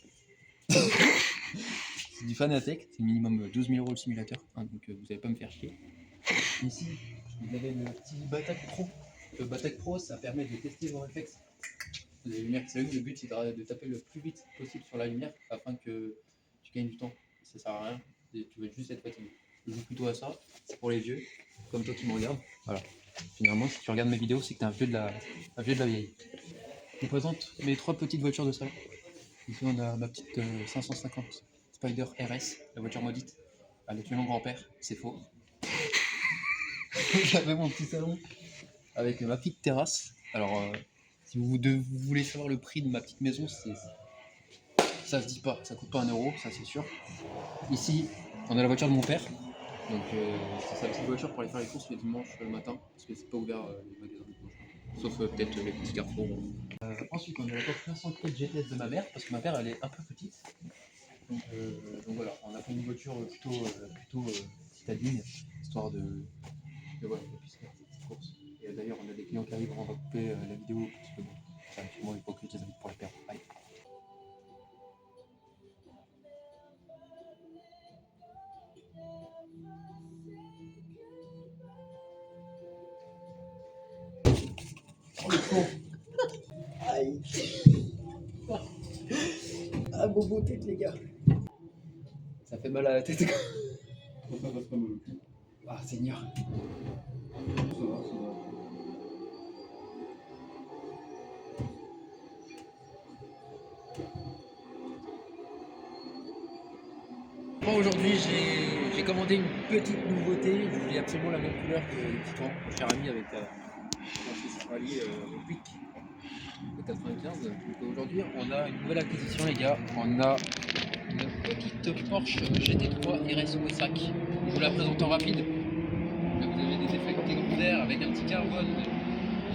Speaker 1: C'est du Fanatec, c'est minimum 12 000 € le simulateur, hein, donc vous allez pas me faire chier. Ici, vous avez le petit Batak Pro. Le Batak Pro, ça permet de tester vos réflexes. Les lumières qui s'allument, le but c'est de taper le plus vite possible sur la lumière afin que tu gagnes du temps. Ça sert à rien, tu veux juste être fatigué. Je joue plutôt à ça, c'est pour les vieux, comme toi qui me regardes. Voilà. Finalement, si tu regardes mes vidéos, c'est que t'es un vieux de la vieille. Je vous présente mes 3 petites voitures de salon. Ici, on a ma petite 550 Spider RS, la voiture maudite. Elle est tuée mon grand-père, c'est faux. J'avais mon petit salon avec ma petite terrasse. Alors, si vous voulez savoir le prix de ma petite maison, ça se dit pas, ça coûte pas 1 €, ça c'est sûr. Ici, on a la voiture de mon père. Donc c'est sa petite voiture pour aller faire les courses le dimanche le matin, parce que c'est pas ouvert les magasins du dimanche. Sauf peut-être les petits carrefours. Ensuite on a la Porsche 904 GTS de ma mère, parce que ma mère elle est un peu petite. Donc voilà, on a pris une voiture plutôt citadine, histoire de voilà, qu'on puisse faire ces petites courses. Et d'ailleurs on a des clients qui arrivent, on va couper la vidéo, parce que bon, c'est un petit moment hypocrite, je les invite pour les perdre. Bye.
Speaker 4: Aïe. Ah, bobo tête, les gars.
Speaker 1: Ça fait mal à la tête.
Speaker 2: Ça passe pas mal au cul.
Speaker 1: Ah Seigneur.
Speaker 2: Ça va.
Speaker 1: Bon, aujourd'hui j'ai commandé une petite nouveauté. Je voulais absolument la même couleur que le Titan, mon cher ami avec Francis Rally Quick de 95. Donc aujourd'hui on a une nouvelle acquisition les gars. On a une petite Porsche GT3 RS Waysac. Je vous la présente en rapide. Là vous avez des effets secondaires avec un petit carbone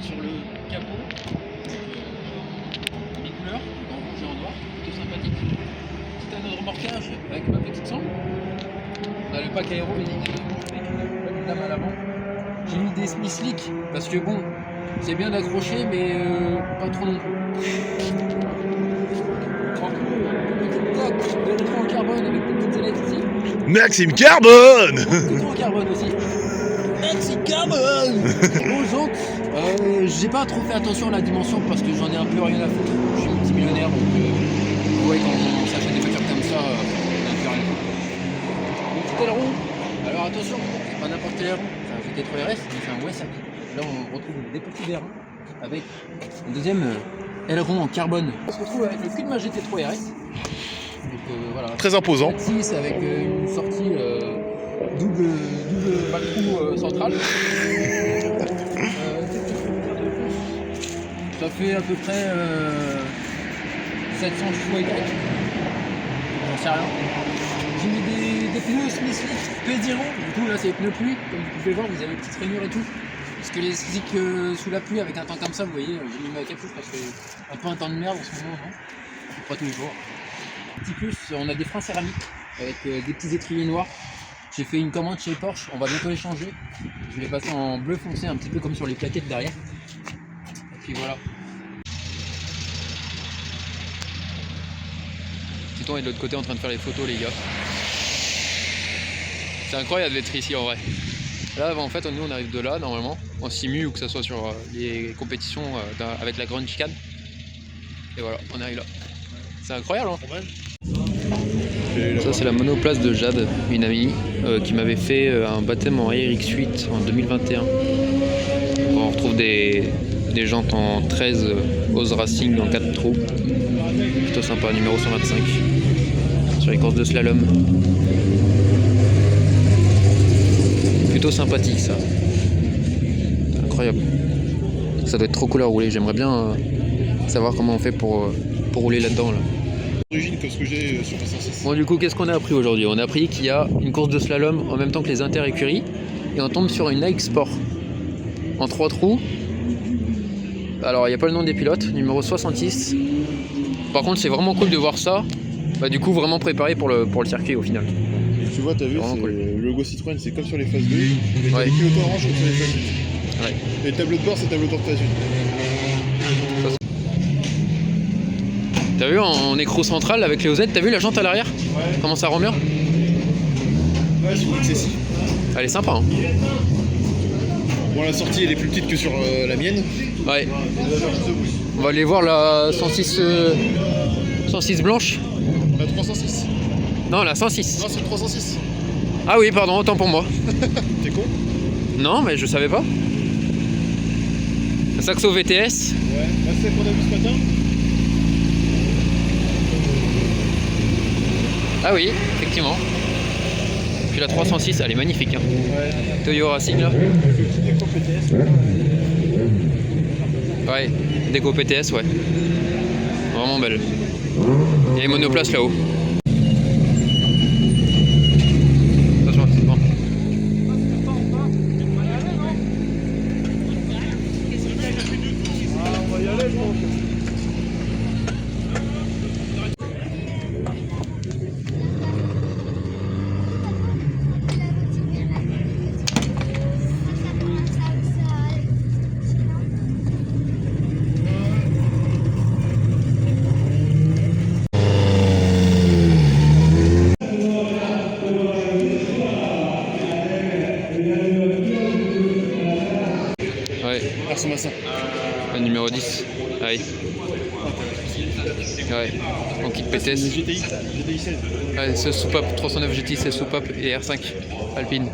Speaker 1: sur le capot. Mi-couleur, en rouge et en noir, plutôt sympathique. Petit anneau de remorquage avec ma petite sangle. On a le pack aéro avec une lame à l'avant. J'ai mis des slick parce que bon, c'est bien d'accrocher mais pas trop non plus. Tranquille, petite taille. l'électron en carbone avec des petites ailettes ici.
Speaker 2: Maxime Carbone.
Speaker 1: L'électron en carbone aussi. Maxime Carbone. Aux jantes, j'ai pas trop fait attention à la dimension parce que j'en ai un peu rien à foutre. Je suis multimillionnaire donc ouais, quand on s'achète des voitures comme ça, on a un peu rien à foutre. Le petit aileron, alors attention, c'est pas n'importe quel aileron, c'est un GT3 RS, c'est un WSAC. Là on retrouve des petits vérins avec un deuxième aileron en carbone. On se retrouve avec le cul de ma GT3 RS. Donc voilà.
Speaker 2: Très imposant.
Speaker 1: 6 avec une sortie double backroom centrale. Ça fait à peu près 700 chevaux et quelques. J'en sais rien. J'ai mis des pneus Smith P0. Du coup là c'est les pneus pluie. Comme vous pouvez voir, vous avez une petite rainure et tout. Parce que les slicks sous la pluie avec un temps comme ça, vous voyez, j'ai mis ma capuche parce que un peu un temps de merde en ce moment, non ? Pas tous les jours. Petit plus, on a des freins céramiques avec des petits étriers noirs. J'ai fait une commande chez Porsche, on va bientôt les changer. Je vais les passer en bleu foncé, un petit peu comme sur les plaquettes derrière. Et puis voilà. Titon est de l'autre côté en train de faire les photos, les gars. C'est incroyable d'être ici en vrai. Là, en fait, nous on arrive de là normalement, en simu ou que ce soit sur les compétitions avec la grande chicane. Et voilà, on arrive là. C'est incroyable, hein. Ça, c'est la monoplace de Jade, une amie qui m'avait fait un baptême en RX8 en 2021. On retrouve des jantes en 13 Oz Racing en 4 trous. Plutôt sympa, numéro 125 sur les courses de slalom. Plutôt sympathique ça. C'est incroyable. Ça doit être trop cool à rouler. J'aimerais bien savoir comment on fait pour rouler là-dedans. Là.
Speaker 2: Origine comme ce que j'ai sur ma 106.
Speaker 1: Bon, du coup, qu'est-ce qu'on a appris aujourd'hui? On a appris qu'il y a une course de slalom en même temps que les inter-écuries et on tombe sur une Nike Sport en 3 trous. Alors, il n'y a pas le nom des pilotes, numéro 66. Par contre, c'est vraiment cool de voir ça. Bah, du coup, vraiment préparé pour le circuit au final.
Speaker 2: Tu vois, t'as vu,
Speaker 1: cool.
Speaker 2: Le logo Citroën, c'est comme sur les phases 2. Et t'as
Speaker 1: Ouais.
Speaker 2: les pilotes orange comme sur les phases 1.
Speaker 1: Ouais.
Speaker 2: Et le tableau de bord, c'est le tableau de bord de phase 1.
Speaker 1: T'as vu en écrou central avec les OZ, t'as vu la jante à l'arrière?
Speaker 2: Ouais.
Speaker 1: Comment ça rend bien?
Speaker 2: Ouais, c'est excessif.
Speaker 1: Elle est sympa, hein.
Speaker 2: Bon, la sortie, elle est plus petite que sur la mienne.
Speaker 1: Ouais. On va aller voir la 106 blanche.
Speaker 2: La 306.
Speaker 1: Non, la 106.
Speaker 2: Non, c'est le 306.
Speaker 1: Ah oui, pardon, autant pour moi.
Speaker 2: T'es con?
Speaker 1: Non, mais je savais pas. La Saxo VTS.
Speaker 2: Ouais. Là, c'est celle qu'on a vu ce matin.
Speaker 1: Ah oui, effectivement. Puis la 306, elle est magnifique. Hein.
Speaker 2: Ouais.
Speaker 1: Toyo Racing là.
Speaker 2: Déco PTS.
Speaker 1: Ouais, déco PTS, ouais. Vraiment belle. Il y a les monoplaces là-haut. Attention, accident.
Speaker 2: On va y aller, je pense.
Speaker 1: Ouais,
Speaker 2: Merci Massin.
Speaker 1: le numéro 10. Ah oui. Ouais, en kit PTS.
Speaker 2: GTI 16.
Speaker 1: Ouais, c'est soupape, 309 GT, c'est soupape et R5 Alpine.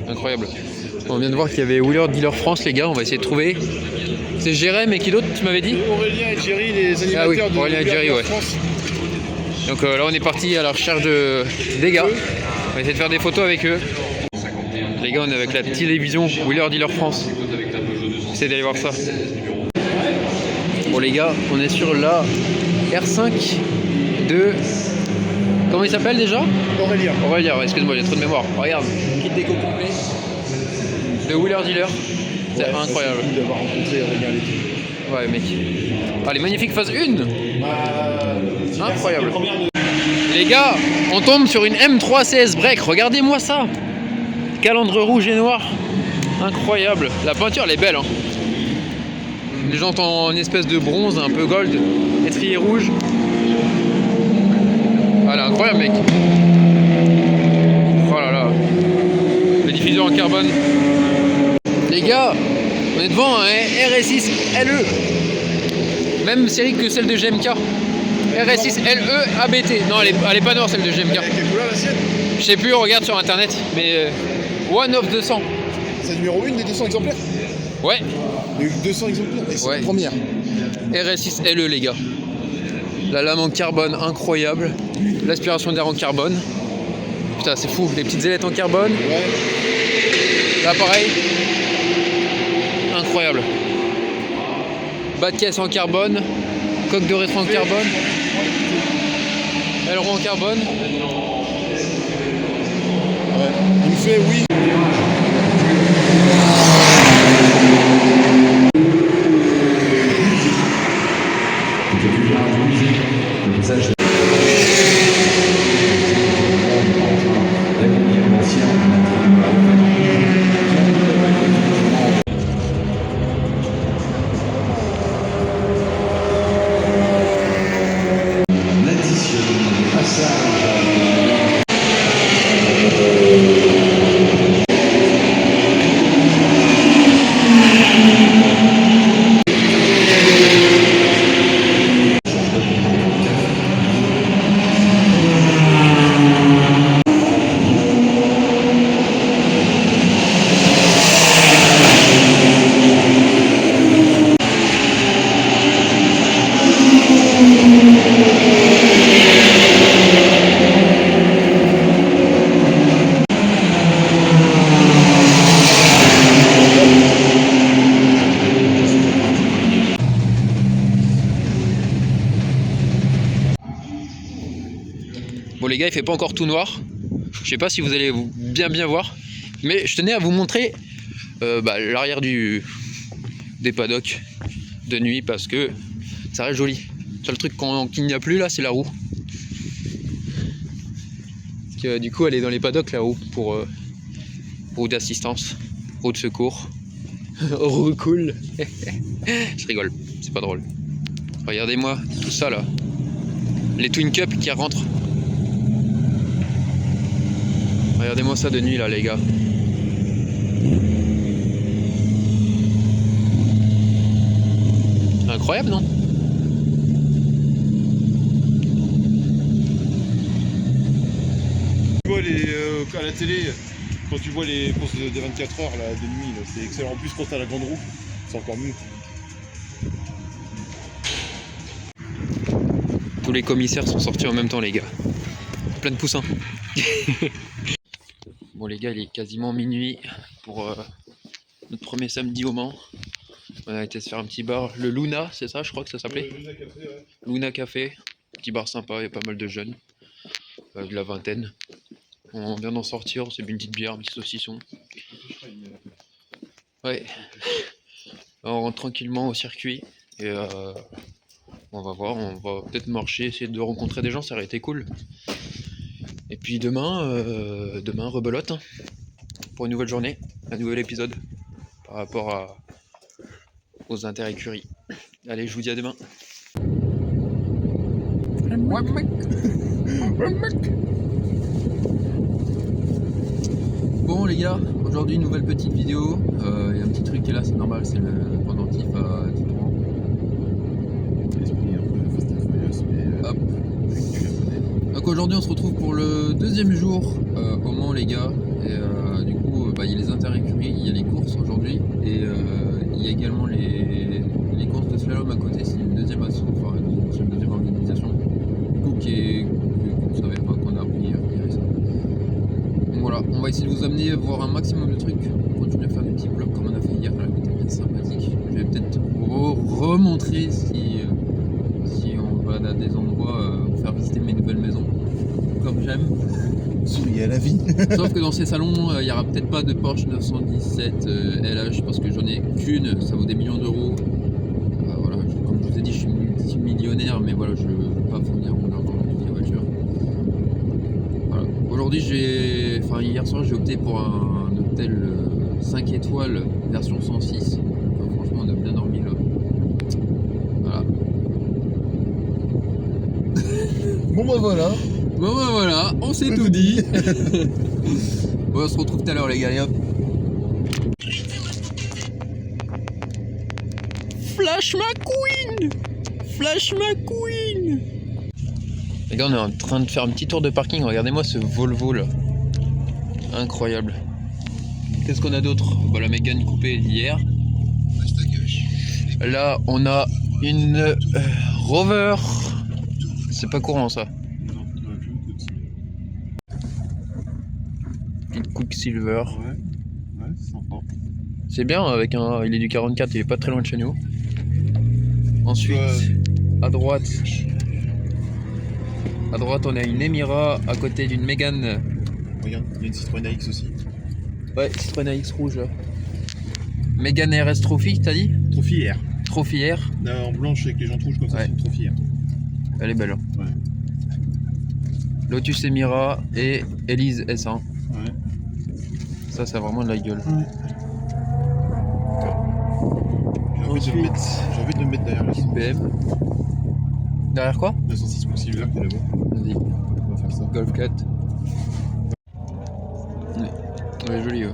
Speaker 1: Incroyable. On vient de voir qu'il y avait Wheeler Dealer France, les gars, on va essayer de trouver. C'est Jérém et qui d'autre, tu m'avais dit?
Speaker 2: Aurélien et Jerry, les animateurs
Speaker 1: Ah oui,
Speaker 2: de
Speaker 1: Aurélien et Jerry, ouais.
Speaker 2: France.
Speaker 1: Donc là, on est parti à la recherche des gars. On va essayer de faire des photos avec eux. Les gars, on est avec la télévision Wheeler Dealer France. Essayez d'aller voir ça. Bon les gars, on est sur la R5 de... Comment il s'appelle déjà?
Speaker 2: Aurélien.
Speaker 1: Aurélien, ouais, excuse-moi, j'ai trop de mémoire. Regarde, kit déco complet de Wheeler Dealer. C'est incroyable.
Speaker 2: C'est cool d'avoir rencontré Aurélien l'été.
Speaker 1: Ouais mec. Ah, les magnifiques phase 1. Incroyable. Les gars, on tombe sur une M3 CS Break. Regardez-moi ça. Calandre rouge et noir. Incroyable. La peinture, elle est belle. Hein. Les jantes en espèce de bronze, un peu gold. Étrier rouge. elle est incroyable, mec. Oh là là. Le diffuseur en carbone. Les gars, on est devant un RS6 LE. Même série que celle de GMK. RS6 LE ABT. Non, elle est pas noire celle de GMK.
Speaker 2: Quelle couleur la sienne?
Speaker 1: Je sais plus, on regarde sur internet. Mais One of 200.
Speaker 2: C'est numéro 1 des 200 exemplaires?
Speaker 1: Ouais.
Speaker 2: Il y a eu 200 exemplaires et c'est
Speaker 1: Ouais.
Speaker 2: la première.
Speaker 1: RS6 LE, les gars. La lame en carbone incroyable. L'aspiration d'air en carbone. Putain, c'est fou. Les petites ailettes en carbone.
Speaker 2: Ouais.
Speaker 1: Là, pareil. Incroyable. Bas de caisse en carbone. Coque de rétro en carbone. Aileron en carbone.
Speaker 2: Ouais. Il me fait oui.
Speaker 1: Bon les gars, il fait pas encore tout noir. Je sais pas si vous allez bien voir. Mais je tenais à vous montrer l'arrière des paddocks de nuit parce que ça reste joli. Le seul truc qu'il n'y a plus là, c'est la roue. Du coup, elle est dans les paddocks la roue pour roue d'assistance, roue de secours, roue cool. Je rigole, c'est pas drôle. Regardez-moi tout ça là. Les Twin Cup qui rentrent. Regardez-moi ça de nuit là les gars. Incroyable non?
Speaker 2: Tu vois à la télé, quand tu vois les courses des 24 heures là, de nuit, c'est excellent. En plus quand t'as la grande roue, c'est encore mieux.
Speaker 1: Tous les commissaires sont sortis en même temps les gars. Plein de poussins. Bon les gars, il est quasiment minuit pour notre premier samedi au Mans. On a été se faire un petit bar, le Luna, c'est ça je crois que ça s'appelait,
Speaker 2: Luna Café, ouais.
Speaker 1: Luna Café, petit bar sympa, il y a pas mal de jeunes, de la vingtaine. On vient d'en sortir, on s'est bu une petite bière, un petit saucisson. Ouais. On rentre tranquillement au circuit et on va voir, on va peut-être marcher, essayer de rencontrer des gens, ça aurait été cool. Et puis demain rebelote hein, pour une nouvelle journée, un nouvel épisode par rapport aux inter-écuries. Allez, je vous dis à demain. Ouais, mec. Ouais, mec. Bon les gars, aujourd'hui une nouvelle petite vidéo. Il y a un petit truc qui est là, c'est normal, c'est le pendentif à Titouan. Hop. Donc aujourd'hui on se retrouve pour le deuxième jour au Mans les gars. Et du coup il y a les inter-écuries, il y a les courses aujourd'hui. Et il y a également les courses de slalom à côté, c'est une deuxième asso, enfin c'est une deuxième organisation. Du coup que vous savez pas qu'on a appris hier ça. Donc voilà, on va essayer de vous amener à voir un maximum de trucs, continuer à faire des petits vlogs comme on a fait hier, là, c'était bien sympathique. Je vais peut-être remontrer si on va à des endroits, vous faire visiter mes nouvelles maisons, comme j'aime.
Speaker 2: Souriez à la vie.
Speaker 1: Sauf que dans ces salons, il n'y aura peut-être pas de Porsche 917 LH parce que j'en ai qu'une, ça vaut des millions d'euros. Voilà, comme je vous ai dit, je suis multimillionnaire, mais voilà, je ne veux pas fournir mon argent dans toutes les voitures. Voilà. Aujourd'hui, hier soir, j'ai opté pour un hôtel 5 étoiles version 106. Donc, franchement, on a bien dormi là. Voilà.
Speaker 2: Bon bah voilà.
Speaker 1: Bon bah voilà, on s'est tout dit. Bon, on se retrouve tout à l'heure les gars, hop. Flash McQueen. Flash McQueen. Les gars, on est en train de faire un petit tour de parking. Regardez-moi ce Volvo là. Incroyable. Qu'est-ce qu'on a d'autre? Bah, la Mégane coupée d'hier. Là, on a une Rover. C'est pas courant ça. Petite Quicksilver.
Speaker 2: Ouais, c'est sympa.
Speaker 1: C'est bien avec un. Il est du 44, il est pas très loin de chez nous. Ensuite, à droite. À droite, on a une Emira à côté d'une Mégane.
Speaker 2: Regarde, il y a une Citroën AX aussi.
Speaker 1: Ouais, Citroën AX rouge là. Mégane RS Trophy, t'as dit?
Speaker 2: Trophy R.
Speaker 1: Trophy R.
Speaker 2: Là, en blanche avec les jantes rouges comme ça,
Speaker 1: Ouais.
Speaker 2: c'est une Trophy R.
Speaker 1: Elle est belle. Hein.
Speaker 2: Ouais.
Speaker 1: Lotus Emira et Elise S1.
Speaker 2: Ouais.
Speaker 1: Ça, ça a vraiment de la gueule.
Speaker 2: J'ai envie de me mettre derrière la
Speaker 1: BM. Derrière quoi?
Speaker 2: 906 Quicksilver qui est là-bas.
Speaker 1: Vas-y.
Speaker 2: On va faire ça.
Speaker 1: Golf 4. Ouais, elle est jolie. Ouais.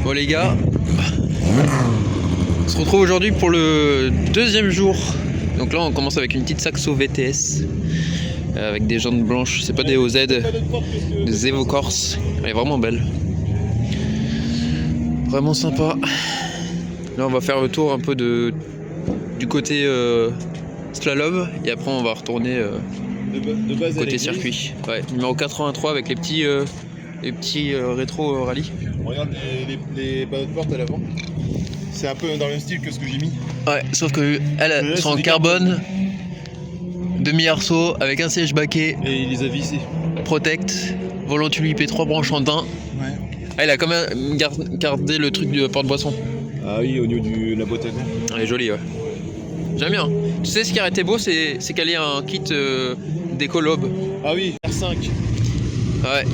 Speaker 1: Bon les gars, on se retrouve aujourd'hui pour le deuxième jour. Donc là on commence avec une petite Saxo VTS avec des jantes blanches. C'est pas des OZ, des Evo Corse. Elle est vraiment belle. Vraiment sympa. Là on va faire le tour un peu du côté slalom et après on va retourner
Speaker 2: De base à
Speaker 1: côté
Speaker 2: l'église.
Speaker 1: circuit. Ouais, numéro 83 avec les petits rétro rallye.
Speaker 2: Regarde les panneaux de porte à l'avant. C'est un peu dans le même style que ce que j'ai mis.
Speaker 1: Ouais, sauf que elles sont en carbone, demi-arceau avec un siège baquet,
Speaker 2: Et il les a vissés.
Speaker 1: protect, volant IP 3 branches en daim.
Speaker 2: Ouais.
Speaker 1: Ah, il a quand même gardé le truc du porte-boisson.
Speaker 2: Ah oui, au niveau de la boîte à gants.
Speaker 1: Elle est jolie, ouais. J'aime bien. Tu sais, ce qui aurait été beau, c'est qu'elle ait un kit d'écolobe.
Speaker 2: Ah oui, R5.
Speaker 1: Ouais.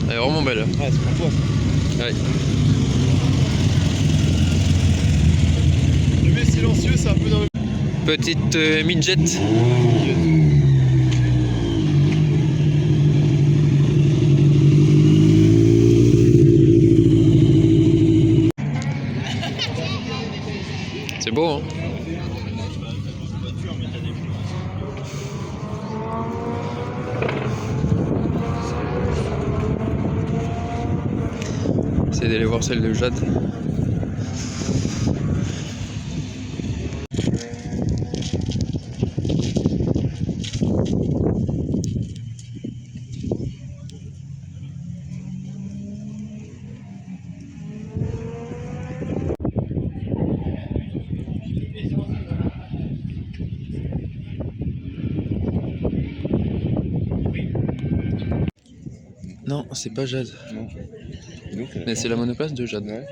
Speaker 1: Elle est vraiment belle.
Speaker 2: Ah, c'est pour toi ça.
Speaker 1: Ouais.
Speaker 2: Le mets silencieux, c'est un peu dans le.
Speaker 1: Petite midget. C'est beau, hein? Essayer d'aller voir celle de Jade. Non, c'est pas Jade. Mais c'est la monoplace de Jade.
Speaker 2: Ouais.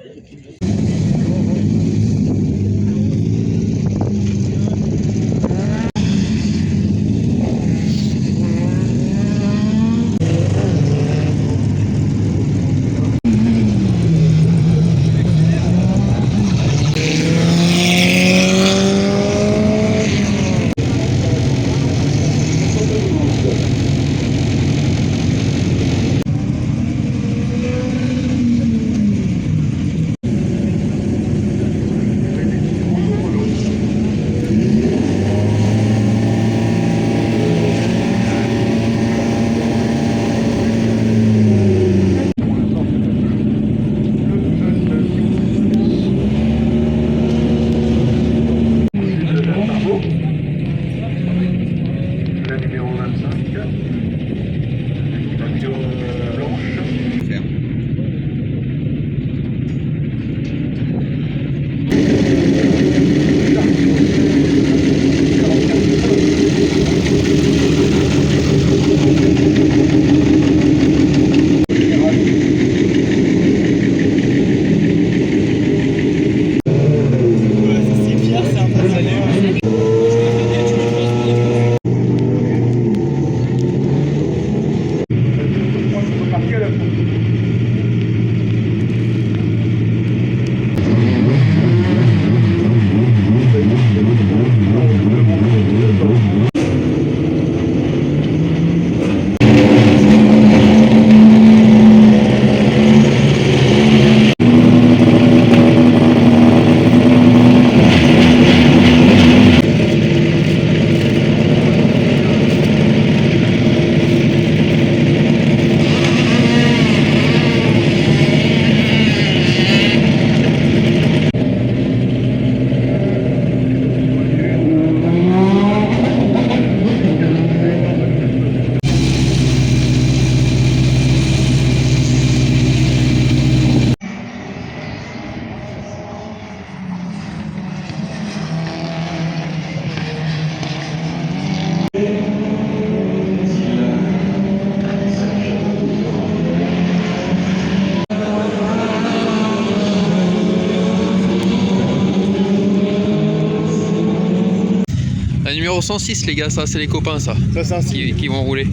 Speaker 1: 106 les gars, ça c'est les copains ça,
Speaker 2: Ça, c'est un signe.
Speaker 1: qui vont rouler.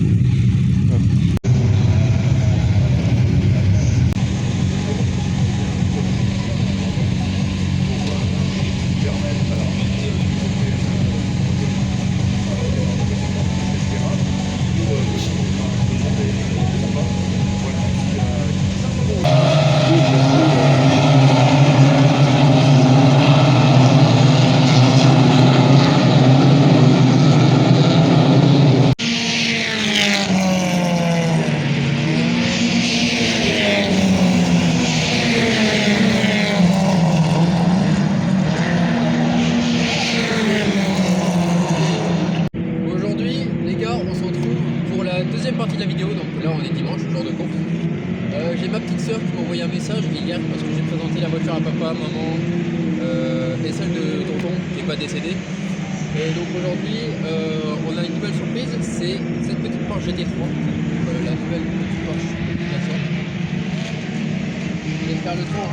Speaker 1: Aujourd'hui les gars, on se retrouve pour la deuxième partie de la vidéo, donc là on est dimanche, jour de course. J'ai ma petite soeur qui m'a envoyé un message hier parce que j'ai présenté la voiture à papa, maman et celle de tonton qui n'est pas décédé. Et donc aujourd'hui on a une nouvelle surprise, c'est cette petite Porsche GT3, la nouvelle petite Porsche Cayenne. Je vais faire le tour.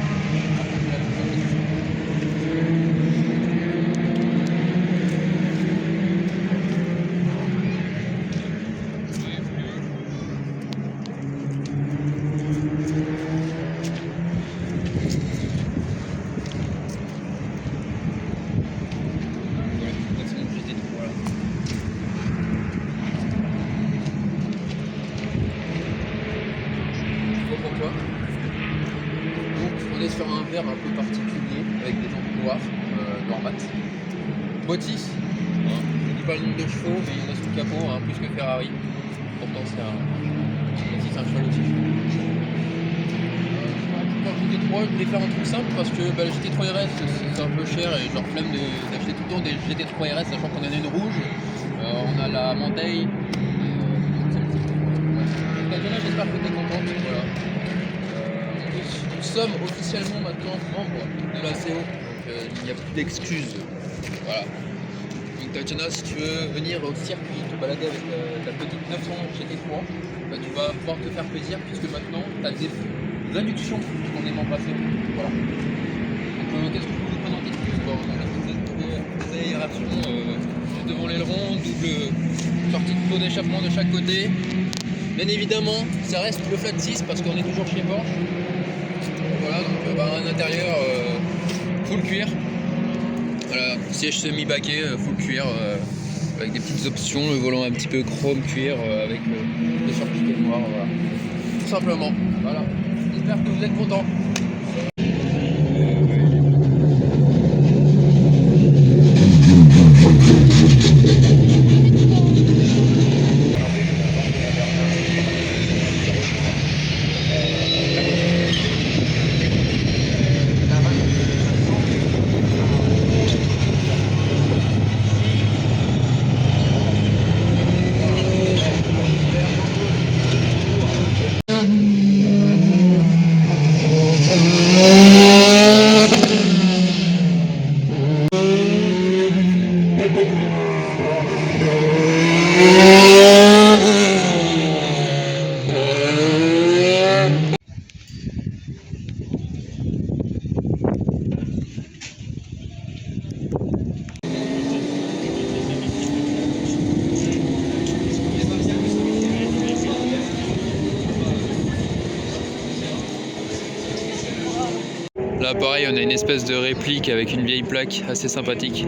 Speaker 1: On est sur un verre un peu particulier avec des lampes noires, noir mat. Bottis, je ne dis pas le nombre de chevaux, mais il y en a sous le capot, plus que Ferrari. Pourtant c'est un cheval aussi. Pour le GT3, je voulais faire un truc simple parce que la GT3 RS c'est un peu cher et j'ai flemme d'acheter tout le temps des GT3 RS, sachant qu'on en a une rouge, on a la Monteil. J'espère que tu es contente. Voilà. Nous sommes officiellement maintenant membres de la CO, donc il n'y a plus d'excuses. Voilà. Donc Tatiana, si tu veux venir au circuit, te balader avec ta petite 900 GT3, bah, tu vas pouvoir te faire plaisir puisque maintenant tu as des réductions qu'on est membre passé. Voilà. Donc qu'est-ce que je peux vous présenter de plus? Bon, on a des aérations devant l'aileron, double sortie de pot d'échappement de chaque côté. Bien évidemment, ça reste le flat 6 parce qu'on est toujours chez Porsche. Voilà, donc un intérieur full cuir. Voilà, siège semi-baquet, full cuir, avec des petites options, le volant un petit peu chrome cuir, avec des surpiquets noirs, voilà. Tout simplement. Voilà. J'espère que vous êtes contents. Là pareil, on a une espèce de réplique avec une vieille plaque assez sympathique.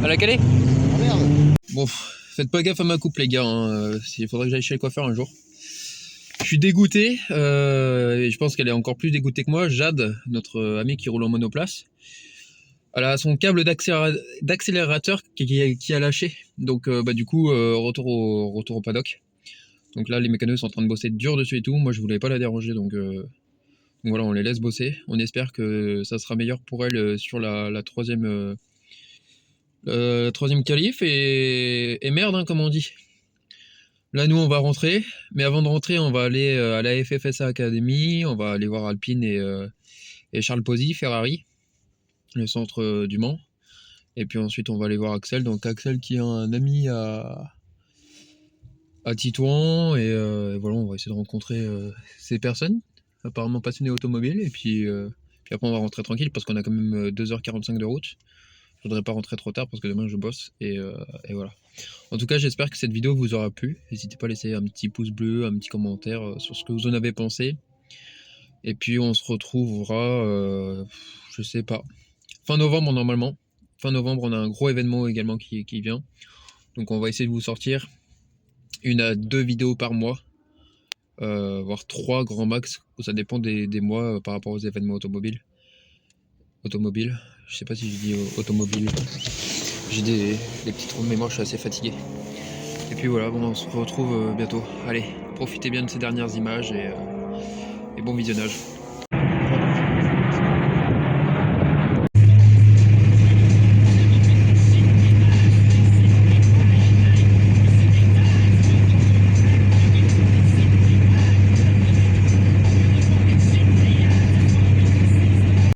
Speaker 1: À la calée?
Speaker 2: Ah merde.
Speaker 1: Bon, faites pas gaffe à ma coupe les gars, hein. Il faudrait que j'aille chez le coiffeur un jour. Je suis dégoûté, et je pense qu'elle est encore plus dégoûtée que moi. Jade, notre amie qui roule en monoplace, elle a son câble d'accélérateur qui a lâché. Donc du coup, retour au paddock. Donc là, les mécanos sont en train de bosser dur dessus et tout. Moi, je voulais pas la déranger, donc voilà, on les laisse bosser. On espère que ça sera meilleur pour elle sur la troisième qualif. Et merde, hein, comme on dit. Là, nous, on va rentrer. Mais avant de rentrer, on va aller à la FFSA Academy. On va aller voir Alpine et Charles Pozzi, Ferrari, le centre du Mans. Et puis ensuite, on va aller voir Axel. Donc Axel qui est un ami à Titouan. Et voilà, on va essayer de rencontrer ces personnes apparemment passionnées automobiles. Et puis après, on va rentrer tranquille parce qu'on a quand même 2h45 de route. Je voudrais pas rentrer trop tard parce que demain, je bosse. Et voilà. En tout cas, j'espère que cette vidéo vous aura plu. N'hésitez pas à laisser un petit pouce bleu, un petit commentaire sur ce que vous en avez pensé. Et puis on se retrouvera, je sais pas, fin novembre normalement. Fin novembre, on a un gros événement également qui vient. Donc on va essayer de vous sortir 1 à 2 vidéos par mois. Voire 3 grands max. Ça dépend des mois par rapport aux événements automobiles. Je sais pas si je dis automobile. J'ai des petits trous de mémoire, je suis assez fatigué. Et puis voilà, bon, on se retrouve bientôt. Allez, profitez bien de ces dernières images et bon visionnage.